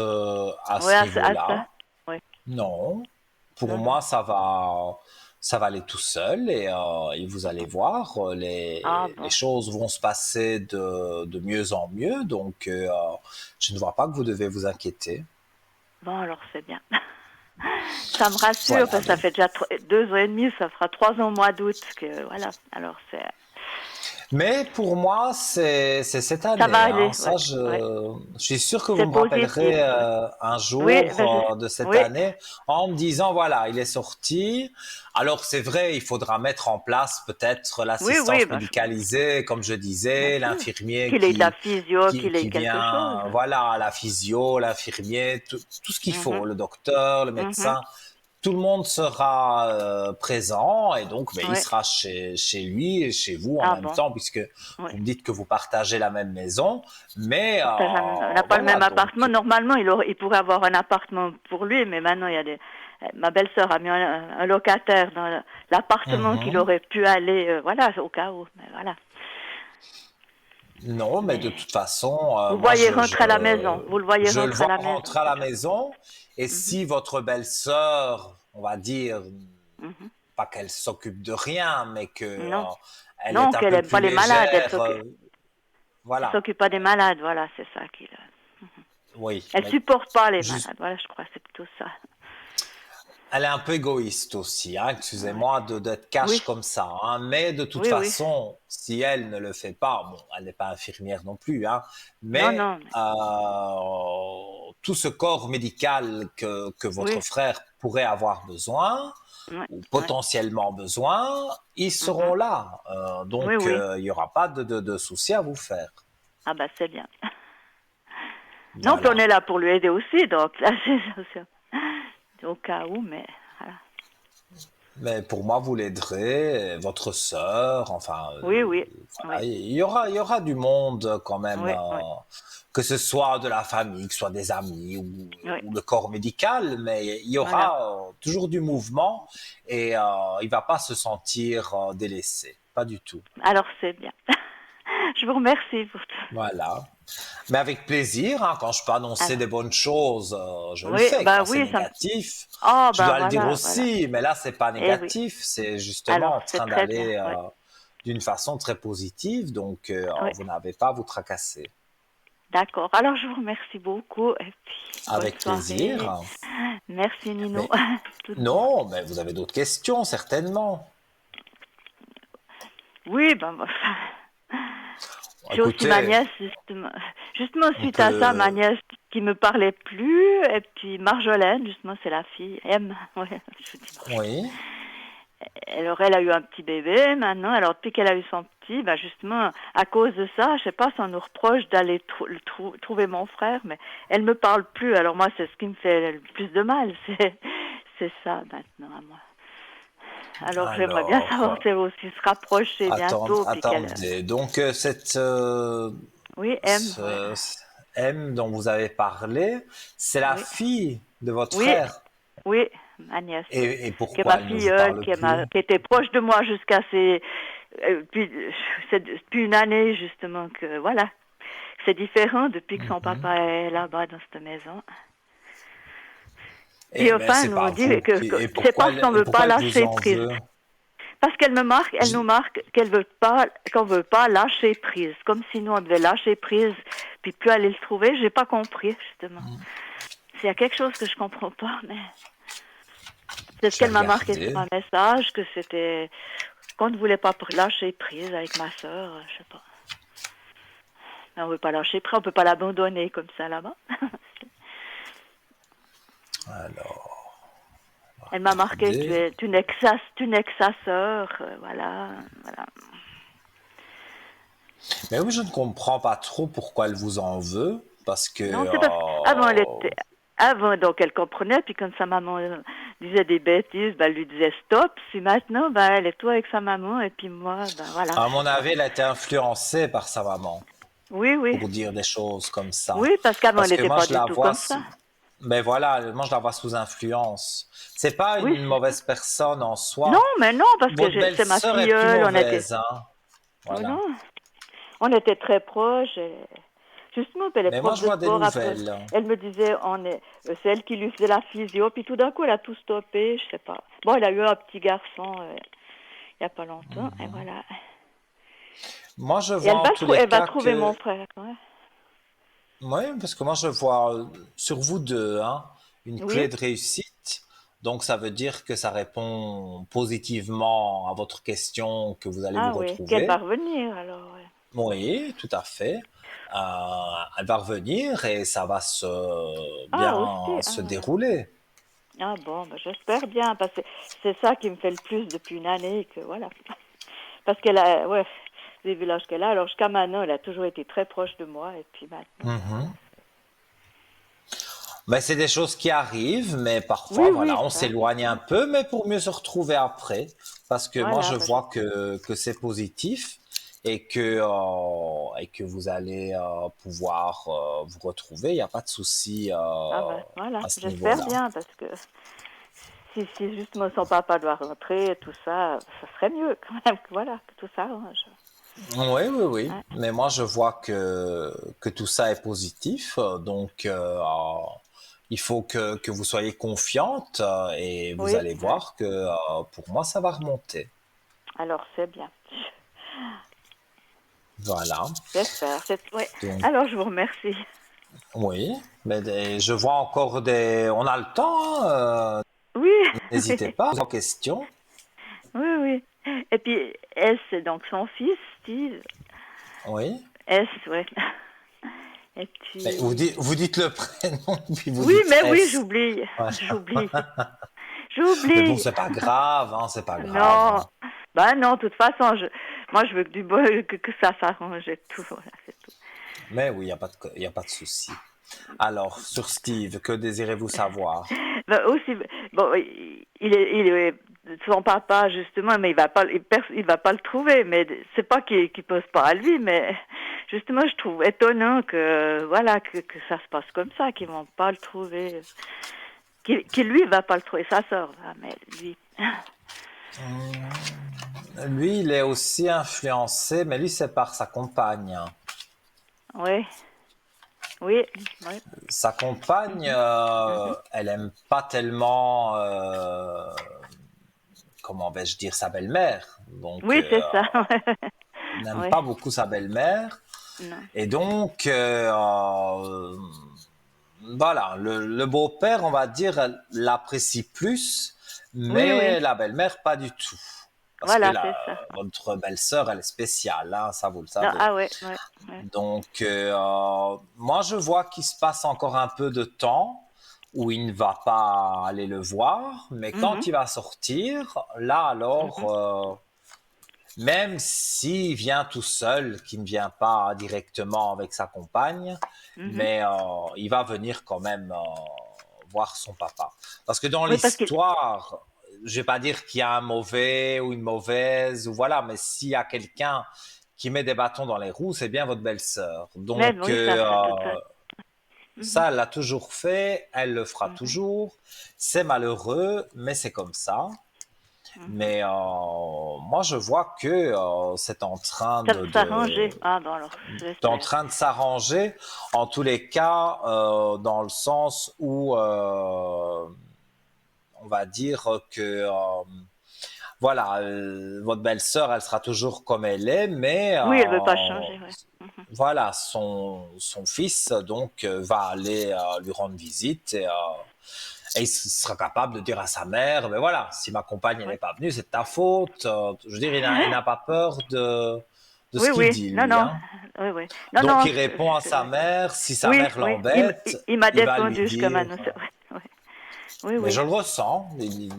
à ça, niveau-là. oui. Non. Pour Non, non. moi, ça va aller tout seul et vous allez voir, Ah les bon. choses vont se passer de mieux en mieux. Donc, je ne vois pas que vous devez vous inquiéter. Bon, alors c'est bien. Ça me rassure Voilà. parce que ça Donc, fait déjà 2 ans et demi, ça fera 3 ans au mois d'août que voilà. Alors mais pour moi, c'est cette ça va année. Hein. aller, ouais, Ça, ouais. je suis sûr que vous C'est me positif, rappellerez ouais. un Oui, jour ben de cette oui, année en me disant, voilà, il est sorti. Alors, c'est vrai, il faudra mettre en place peut-être oui, oui, l'assistance ben, médicalisée, comme je bien disais, sûr. l'infirmier Qu'il ait de la physio, qu'il ait qui quelque chose. vient, voilà, la physio, l'infirmier, tout ce qu'il faut, Mhm, le docteur, le mhm. médecin. Tout le monde sera présent et donc il Ouais. sera chez lui et chez vous en Ah même bon, temps puisque oui. vous me dites que vous partagez la même maison. Mais On n'a pas le voilà, même donc appartement. Normalement, il pourrait avoir un appartement pour lui, mais maintenant, il y a des... Ma belle-sœur a mis un locataire dans l'appartement qu'il mhm. aurait pu aller, voilà, au cas où. Mais voilà. Non, mais de Mais toute façon, vous voyez rentrer à la maison. Vous le voyez je le rentrer à vois la maison, rentrer à c'est la bien. maison et Mhm, si votre belle-sœur, on va dire, mhm. pas qu'elle s'occupe de rien, mais que Non, elle est non, un qu'elle peu aime pas plus les malades. légère, Elle voilà, s'occupe pas des malades. Voilà, c'est ça qu'il. oui, Elle mais supporte pas les juste malades. Voilà, je crois, c'est plutôt ça. elle est un peu égoïste aussi, hein, Ouais. excusez-moi d'être cash Oui, comme ça, hein, mais de toute oui, oui. façon, si elle ne le fait pas, bon, elle n'est pas infirmière non plus, hein, Non, mais non. tout ce corps médical que votre Oui, frère pourrait avoir besoin, ouais, ou ouais. potentiellement besoin, ils Mhm. seront là. Oui, Donc, oui. il n'y aura pas de souci à vous faire. Ah bah c'est bien. Non, puis on Voilà. est là pour lui aider aussi, donc là c'est au cas où, mais voilà. Mais pour moi, vous l'aiderez, votre sœur, enfin, Oui, oui, voilà, oui, il y aura du monde quand même, oui, oui, que ce soit de la famille, que ce soit des amis oui, ou le corps médical, mais il y voilà. aura toujours du mouvement et il va pas se sentir délaissé, pas du tout. Alors c'est bien. Je vous remercie pour tout. Voilà. Mais avec plaisir, hein, quand je peux annoncer Alors, des bonnes choses, je le oui, fais. bah Quand c'est oui, ça me... négatif, Oh, je bah dois le dire voilà, voilà. aussi, mais là, c'est pas Eh oui. négatif, c'est justement Alors, en c'est train très bien, d'aller oui. d'une façon très positive, donc Oui, vous n'avez pas à vous tracasser. d'accord. Alors, je vous remercie beaucoup et puis bonne Avec soirée. plaisir. Merci Nino. Mais Tout de bon. non, mais vous avez d'autres questions, certainement. Oui, ben, j'ai aussi ma Écoutez, nièce, justement. Justement, on suite à ça, ma peut... nièce qui me parlait plus, et puis Marjolaine, justement, c'est la fille, M, ouais, je vous dis Marjolaine. Oui. Alors, elle a eu un petit bébé, maintenant, alors depuis qu'elle a eu son petit, bah justement, à cause de ça, je sais pas, ça nous reproche d'aller trouver mon frère, mais elle me parle plus, alors moi, c'est ce qui me fait le plus de mal, c'est ça, maintenant, à moi. Alors, j'aimerais bien savoir si Alors, elle aussi se rapprocher bientôt, puis qu'elle... attendez. Donc, Oui, M, ouais, ce M dont vous avez parlé, c'est la oui, fille de votre oui, frère. oui, ma nièce, oui, Et qui est pourquoi ma elle ne vous filleule, parle plus? qui était proche de moi jusqu'à c'est depuis une année, justement, que, voilà. C'est différent depuis que son Mhm. papa est là-bas dans cette maison. Et mais enfin, c'est elle pas nous dit vous que, qui... que c'est parce qu'on et veut pas pourquoi elle vous lâcher en prise. veut? Parce qu'elle elle nous marque qu'on veut pas lâcher prise. Comme si nous on devait lâcher prise, puis plus aller le trouver. J'ai pas compris, justement. S'il y a quelque chose que je comprends pas, mais c'est ce Je vais qu'elle m'a marqué regarder. sur un message, que c'était qu'on ne voulait pas lâcher prise avec ma sœur, je sais pas. Mais on veut pas lâcher prise, on peut pas l'abandonner comme ça là-bas. Alors, Elle m'a marqué, regardez. tu n'es que sa sœur, voilà. Mais oui, je ne comprends pas trop pourquoi elle vous en veut, parce que... Non, c'est parce qu'avant, avant, donc, elle comprenait, puis quand sa maman disait des bêtises, ben, elle lui disait stop. Si maintenant, ben, elle est toi avec sa maman, et puis moi, ben, voilà, à je mon sais pas. avis, elle a été influencée par sa maman Oui, oui. pour dire des choses comme ça. Oui, parce qu'avant, elle Parce que n'était moi, pas je du la tout vois... comme ça. Mais voilà, moi, je la vois sous influence. C'est pas Oui, une c'est ça. mauvaise personne en Non, soi. mais non, parce que Votre c'est ma belle-sœur est plus filleule, on était... mauvaise, hein. Oh Voilà. non, on était très proches. Justement, puis elle est Mais moi, prof je de vois des sport. Après, nouvelles. elle me disait, c'est elle qui lui faisait la physio. Puis tout d'un coup, elle a tout stoppé. Je sais pas. Bon, elle a eu un petit garçon il y a pas longtemps. Et voilà. Moi, je Et vois en tous les elle va cas trouver mon que... frère. Ouais. Oui, parce que moi, je vois sur vous deux, hein, une clé Oui. de réussite. Donc, ça veut dire que ça répond positivement à votre question, que vous allez vous Ah oui. Qu'elle va retrouver. revenir alors. Ouais. Oui, tout à fait. Elle va revenir et ça va Ah aussi. bien se dérouler. Ah bon, ben, j'espère bien parce que c'est ça qui me fait le plus depuis une année que voilà. Parce qu'elle a, ouais, j'ai vu l'âge qu'elle a. Alors jusqu'à maintenant, elle a toujours été très proche de moi. Et puis maintenant, ben, voilà. Mhm. Mais c'est des choses qui arrivent, mais Oui, parfois, oui, voilà, on ça arrive. s'éloigne un peu, mais pour mieux se retrouver après. Parce que moi, Voilà, je ben, vois que c'est positif et que vous allez pouvoir vous retrouver. Il n'y a pas de souci ah ben, voilà, à ce j'espère niveau-là. bien parce que si justement son papa doit rentrer, tout ça, ça serait mieux quand même que voilà, que tout ça arrange. Oui, oui, oui. Ouais, Mais moi, je vois que tout ça est positif. Donc, il faut que vous soyez confiante et vous oui, allez ouais. voir que pour moi, ça va remonter. Alors c'est bien. Voilà. J'espère. Ouais. Donc, Alors je vous remercie. oui. Mais je vois encore des... On a le temps, hein, Oui, n'hésitez oui, pas. Vos questions. oui, oui. Et puis S, c'est donc son fils, Steve. Oui. S, ouais. Et Mais puis... vous dites le prénom, puis vous Oui, dites mais oui, S. j'oublie. Voilà. J'oublie. Mais bon, J'oublie. c'est pas grave, hein, c'est pas grave, Non. hein. Ben non, de toute façon, moi je veux que du bon, que ça s'arrange et tout. Voilà, c'est tout. Mais oui, il y a pas de souci. Alors, sur Steve, que désirez-vous savoir? Ben aussi, bon, il est son papa justement, mais il va pas le trouver. Mais c'est pas qu'il pose pas à lui, mais justement, je trouve étonnant que voilà que ça se passe comme ça, qu'ils vont pas le trouver, qu'il lui va pas le trouver, sa sœur, va, mais lui. Lui, il est aussi influencé, mais lui, c'est par sa compagne. Oui, oui, oui. Sa compagne, Mhm, mhm. elle aime pas tellement, comment vais-je dire, sa belle-mère. Donc, Oui, c'est ça. elle n'aime Oui, pas beaucoup sa belle-mère. non. Et donc, voilà, le beau-père, on va dire, l'apprécie plus, Oui, oui. mais la belle-mère, pas du tout. Parce que Voilà, c'est ça. votre belle-sœur, elle est spéciale, hein, ça vous le Non, savez. ah ouais, ouais, ouais. Donc, moi, je vois qu'il se passe encore un peu de temps où il ne va pas aller le voir, mais quand Mhm, il va sortir, là, alors, mhm, même s'il vient tout seul, qu'il ne vient pas directement avec sa compagne, mhm. mais il va venir quand même voir son papa. Parce que dans Oui, parce qu'il... l'histoire, je vais pas dire qu'il y a un mauvais ou une mauvaise, ou voilà, mais s'il y a quelqu'un qui met des bâtons dans les roues, c'est bien votre belle-sœur. Mais Donc, oui, ça, c'est tout ça. Mhm, ça, elle l'a toujours fait, elle le fera mhm, toujours. C'est malheureux, mais c'est comme ça. mhm. Mais moi, je vois que c'est Ça va s'arranger. Ah bon, alors, en j'espère. train de s'arranger. En tous les cas, dans le sens où on va dire que voilà, votre belle-sœur, elle sera toujours comme elle est, mais Oui, elle veut pas changer, ouais. voilà, son fils donc va aller lui rendre visite et il sera capable de dire à sa mère, mais voilà, si ma compagne elle Oui. n'est pas venue, c'est de ta faute. Je veux dire, il n'a pas peur de Oui, ce qu'il oui. dit, Non, lui, non. hein. Oui, oui. Non, Donc non, il répond à sa ouais. mère, si sa Oui, mère oui. l'embête, Il m'a il va lui défendu jusqu'à dire. maintenant. Ouais. Oui, Mais je oui. le ressens.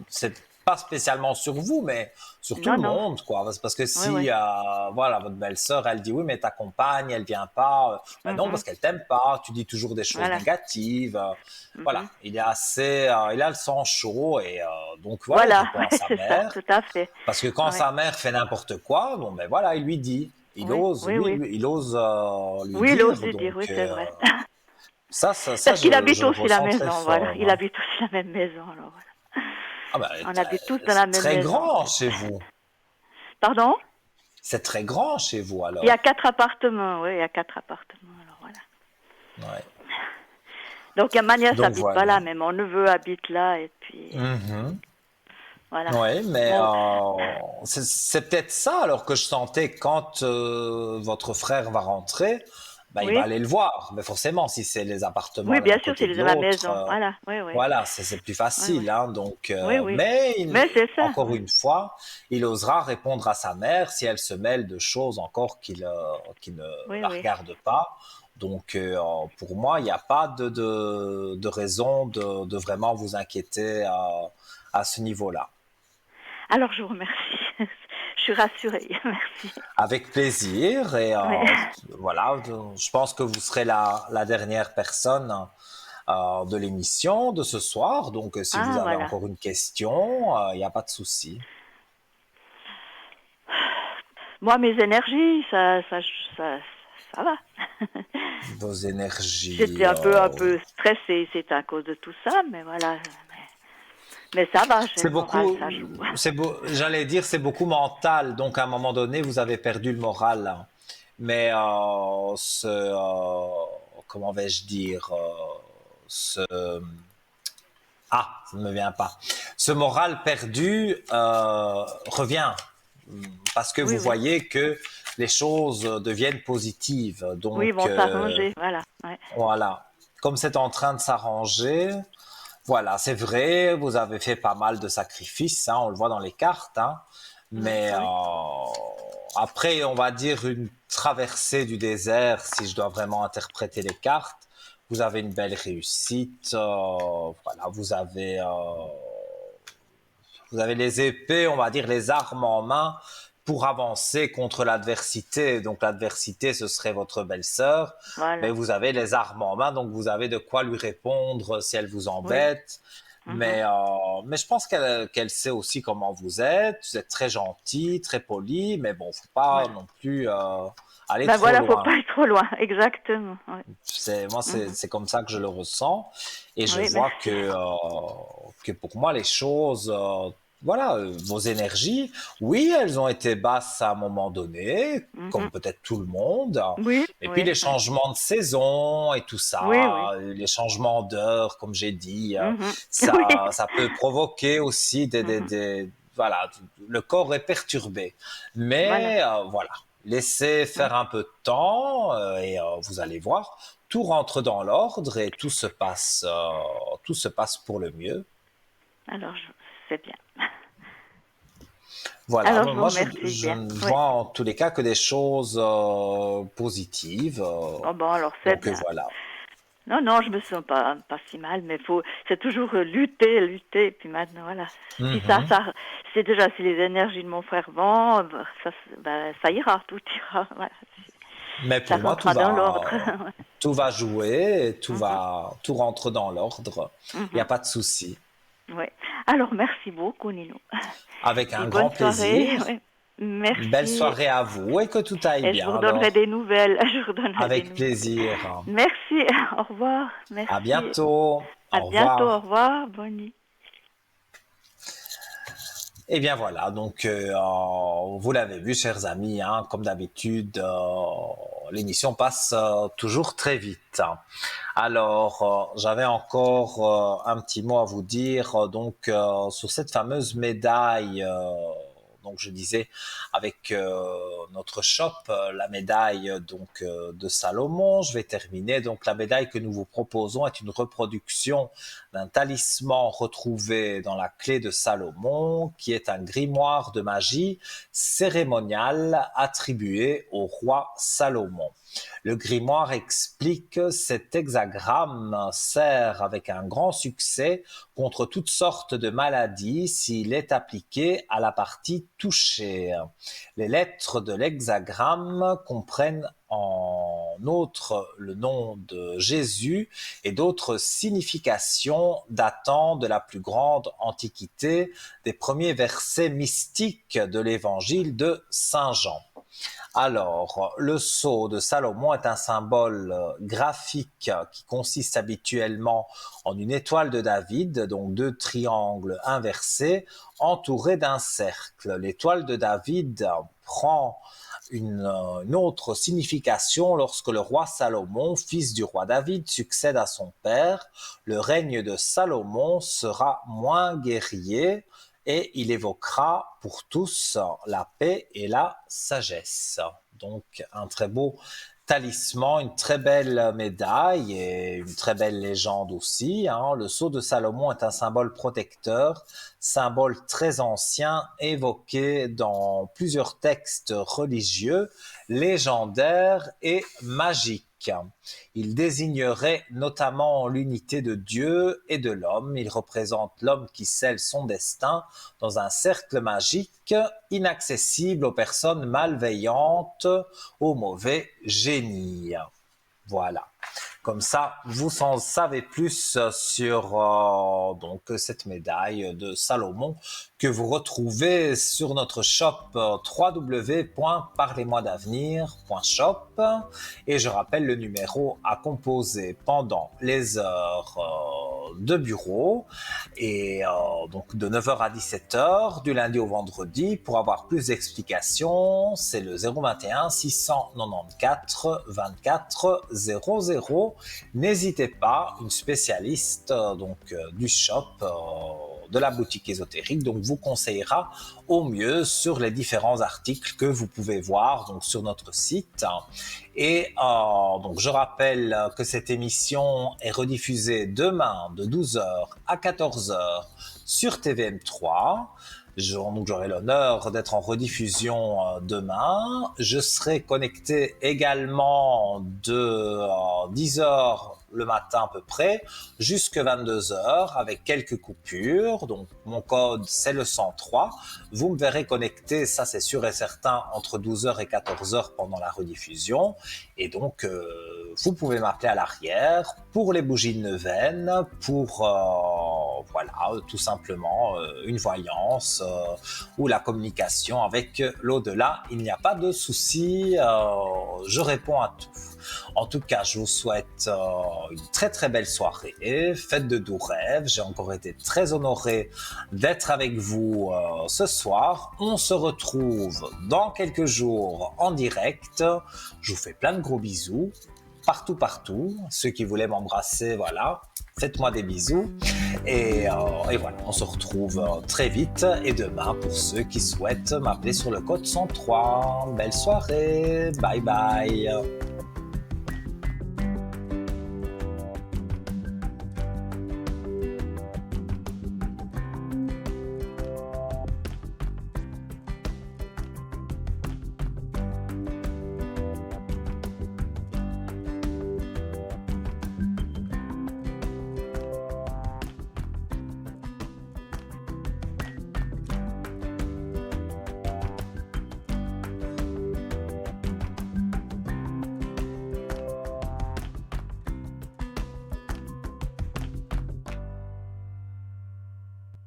C'est pas spécialement sur vous, mais sur tout Non, le non. monde, quoi. Parce que Oui, si, oui. voilà, votre belle-sœur, elle dit oui, mais ta compagne, elle vient pas. Ben non, parce qu'elle t'aime pas. Tu dis toujours des choses Voilà. négatives. Voilà, il est assez, il a le sang chaud et donc voilà, il Voilà, répond à ouais, sa c'est ça, mère. tout à fait. Parce que quand Ouais. sa mère fait n'importe quoi, bon ben voilà, il lui dit. Il Oui, ose, oui, oui. il ose lui Oui, il ose dire. lui dire, Donc oui, c'est vrai. ça, Parce qu'il je habite le aussi la ressens très maison, voilà. fort, Il hein. habite aussi la même maison, alors voilà. Ah ben, On habite tous dans la c'est même très maison, en grand fait. chez vous. Pardon? C'est très grand chez vous Il y a alors. 4 appartements, oui, il y a 4 appartements, alors voilà. Ouais. Donc, ma nièce Donc habite pas là, voilà. mais mon neveu habite là, et puis, Mhm. voilà. Ouais, mais Bon, c'est peut-être ça alors que je sentais quand votre frère va rentrer, bah, il va oui. aller le voir. Mais forcément, si c'est les appartements Oui, l'un à bien sûr, côté c'est de dans la l'autre, maison, voilà, oui, oui. voilà, c'est plus Oui, oui. facile, hein. Donc, Oui, oui. mais Mais c'est ça, encore oui. une fois, il osera répondre à sa mère si elle se mêle de choses encore qui ne Oui, la oui. regardent pas. Donc, pour moi, il n'y a pas de raison de vraiment vous inquiéter à ce niveau-là. Alors, je vous remercie. Je suis rassurée, merci. Avec plaisir et Oui. voilà, je pense que vous serez la dernière personne de l'émission de ce soir. Donc, si vous Ah, avez voilà. encore une question, il n'y a pas de souci. Moi, mes énergies, ça va. Vos énergies, J'étais un peu stressée, c'est à cause de tout ça, mais voilà. Mais ça va, j'ai c'est le moral, beaucoup, ça joue. j'allais dire, c'est beaucoup mental. Donc, à un moment donné, vous avez perdu le moral. Mais comment vais-je dire, ce, ça ne me vient pas. Ce moral perdu revient parce que Oui, vous oui. voyez que les choses deviennent positives. Oui, ils Donc, vont s'arranger, voilà. Ouais. voilà. Comme c'est en train de s'arranger, voilà, c'est vrai, vous avez fait pas mal de sacrifices, hein, on le voit dans les cartes, hein, Oui, mais oui. après, on va dire une traversée du désert, si je dois vraiment interpréter les cartes, vous avez une belle réussite, voilà, vous avez les épées, on va dire les armes en main pour avancer contre l'adversité. Donc l'adversité, ce serait votre belle-sœur, mais Voilà. vous avez les armes en main, donc vous avez de quoi lui répondre si elle vous Oui. embête. Mais, je pense qu'elle sait aussi comment vous êtes. Vous êtes très gentil, très poli, mais bon, faut pas Voilà. non plus aller Ben trop voilà, faut loin. pas aller trop loin, exactement. Ouais. Moi, Mhm. c'est comme ça que je le ressens. Et je Oui, vois merci. que pour moi, les choses, voilà, vos énergies, oui, elles ont été basses à un moment donné, comme Mhm. peut-être tout le monde. Oui, Et puis oui, les oui. changements de saison et tout Oui, oui. ça, les changements d'heure, comme j'ai dit, Mhm. Oui. ça peut provoquer aussi Mhm. voilà, le corps est perturbé. Voilà. Mais voilà, laissez Ouais. faire un peu de temps et vous allez voir, tout rentre dans l'ordre et tout se passe pour le mieux. Alors, c'est bien. Voilà, Alors, je vous moi remercie je bien. ne Oui. vois en tous les cas que des choses positives. Oh, bon, alors, c'est Donc bien. voilà. Non, non, je me sens pas si mal, mais c'est toujours lutter, lutter, et puis maintenant, voilà. Si Mhm. c'est déjà, si les énergies de mon frère vont, ça ira, tout ira, voilà. Mais Ça pour moi, rentrera dans l'ordre. tout va jouer, et Mhm, tout rentre dans l'ordre. Il n'y a mhm. pas de souci. Oui. Alors, merci beaucoup, Nino. Avec Puis un bonne grand soirée. plaisir. Oui. Une belle Merci. soirée à vous et que tout aille Et je vous bien redonnerai des alors. nouvelles. Je vous redonnerai des Avec nouvelles. plaisir. Merci. Au revoir. À Merci. bientôt. À Au bientôt. Au revoir. revoir. Bonne nuit. Et bien voilà, donc vous l'avez vu, chers amis, hein, comme d'habitude, l'émission passe toujours très vite. Alors, j'avais encore un petit mot à vous dire sur cette fameuse médaille. Donc, je disais avec notre shop, la médaille de Salomon. Je vais terminer. Donc, la médaille que nous vous proposons est une reproduction d'un talisman retrouvé dans la clé de Salomon, qui est un grimoire de magie cérémonial attribué au roi Salomon. Le grimoire explique que cet hexagramme sert avec un grand succès contre toutes sortes de maladies s'il est appliqué à la partie touchée. Les lettres de l'hexagramme comprennent en outre le nom de Jésus et d'autres significations datant de la plus grande antiquité, des premiers versets mystiques de l'évangile de Saint Jean. Alors, le sceau de Salomon est un symbole graphique qui consiste habituellement en une étoile de David, donc 2 triangles inversés entourés d'un cercle. L'étoile de David prend une autre signification lorsque le roi Salomon, fils du roi David, succède à son père. Le règne de Salomon sera moins guerrier et il évoquera pour tous la paix et la sagesse. Donc un très beau talisman, une très belle médaille et une très belle légende aussi. Le sceau de Salomon est un symbole protecteur, symbole très ancien évoqué dans plusieurs textes religieux, légendaires et magiques. Il désignerait notamment l'unité de Dieu et de l'homme. Il représente l'homme qui scelle son destin dans un cercle magique inaccessible aux personnes malveillantes, aux mauvais génies. Voilà. Comme ça, vous en savez plus sur cette médaille de Salomon que vous retrouvez sur notre shop www.parlez-moi-d'avenir.shop. Et je rappelle le numéro à composer pendant les heures de bureau et donc de 9h à 17h du lundi au vendredi. Pour avoir plus d'explications, c'est le 021 694 24 00. N'hésitez pas, une spécialiste du shop, de la boutique ésotérique, donc vous conseillera au mieux sur les différents articles que vous pouvez voir sur notre site. Et je rappelle que cette émission est rediffusée demain de 12h à 14h sur TVM3. J'aurai l'honneur d'être en rediffusion demain. Je serai connecté également de 10h le matin à peu près, jusqu'à 22h avec quelques coupures. Donc mon code c'est le 103. Vous me verrez connecté, ça c'est sûr et certain, entre 12h et 14h pendant la rediffusion. Et donc vous pouvez m'appeler à l'arrière pour les bougies de neuvaine, pour tout simplement une voyance ou la communication avec l'au-delà. Il n'y a pas de souci, je réponds à tout. En tout cas, je vous souhaite une très très belle soirée, faites de doux rêves. J'ai encore été très honoré d'être avec vous ce soir. On se retrouve dans quelques jours en direct. Je vous fais plein de gros bisous, partout. Ceux qui voulaient m'embrasser, voilà, faites-moi des bisous. Et voilà, on se retrouve très vite. Et demain, pour ceux qui souhaitent m'appeler sur le code 103. Belle soirée, bye bye.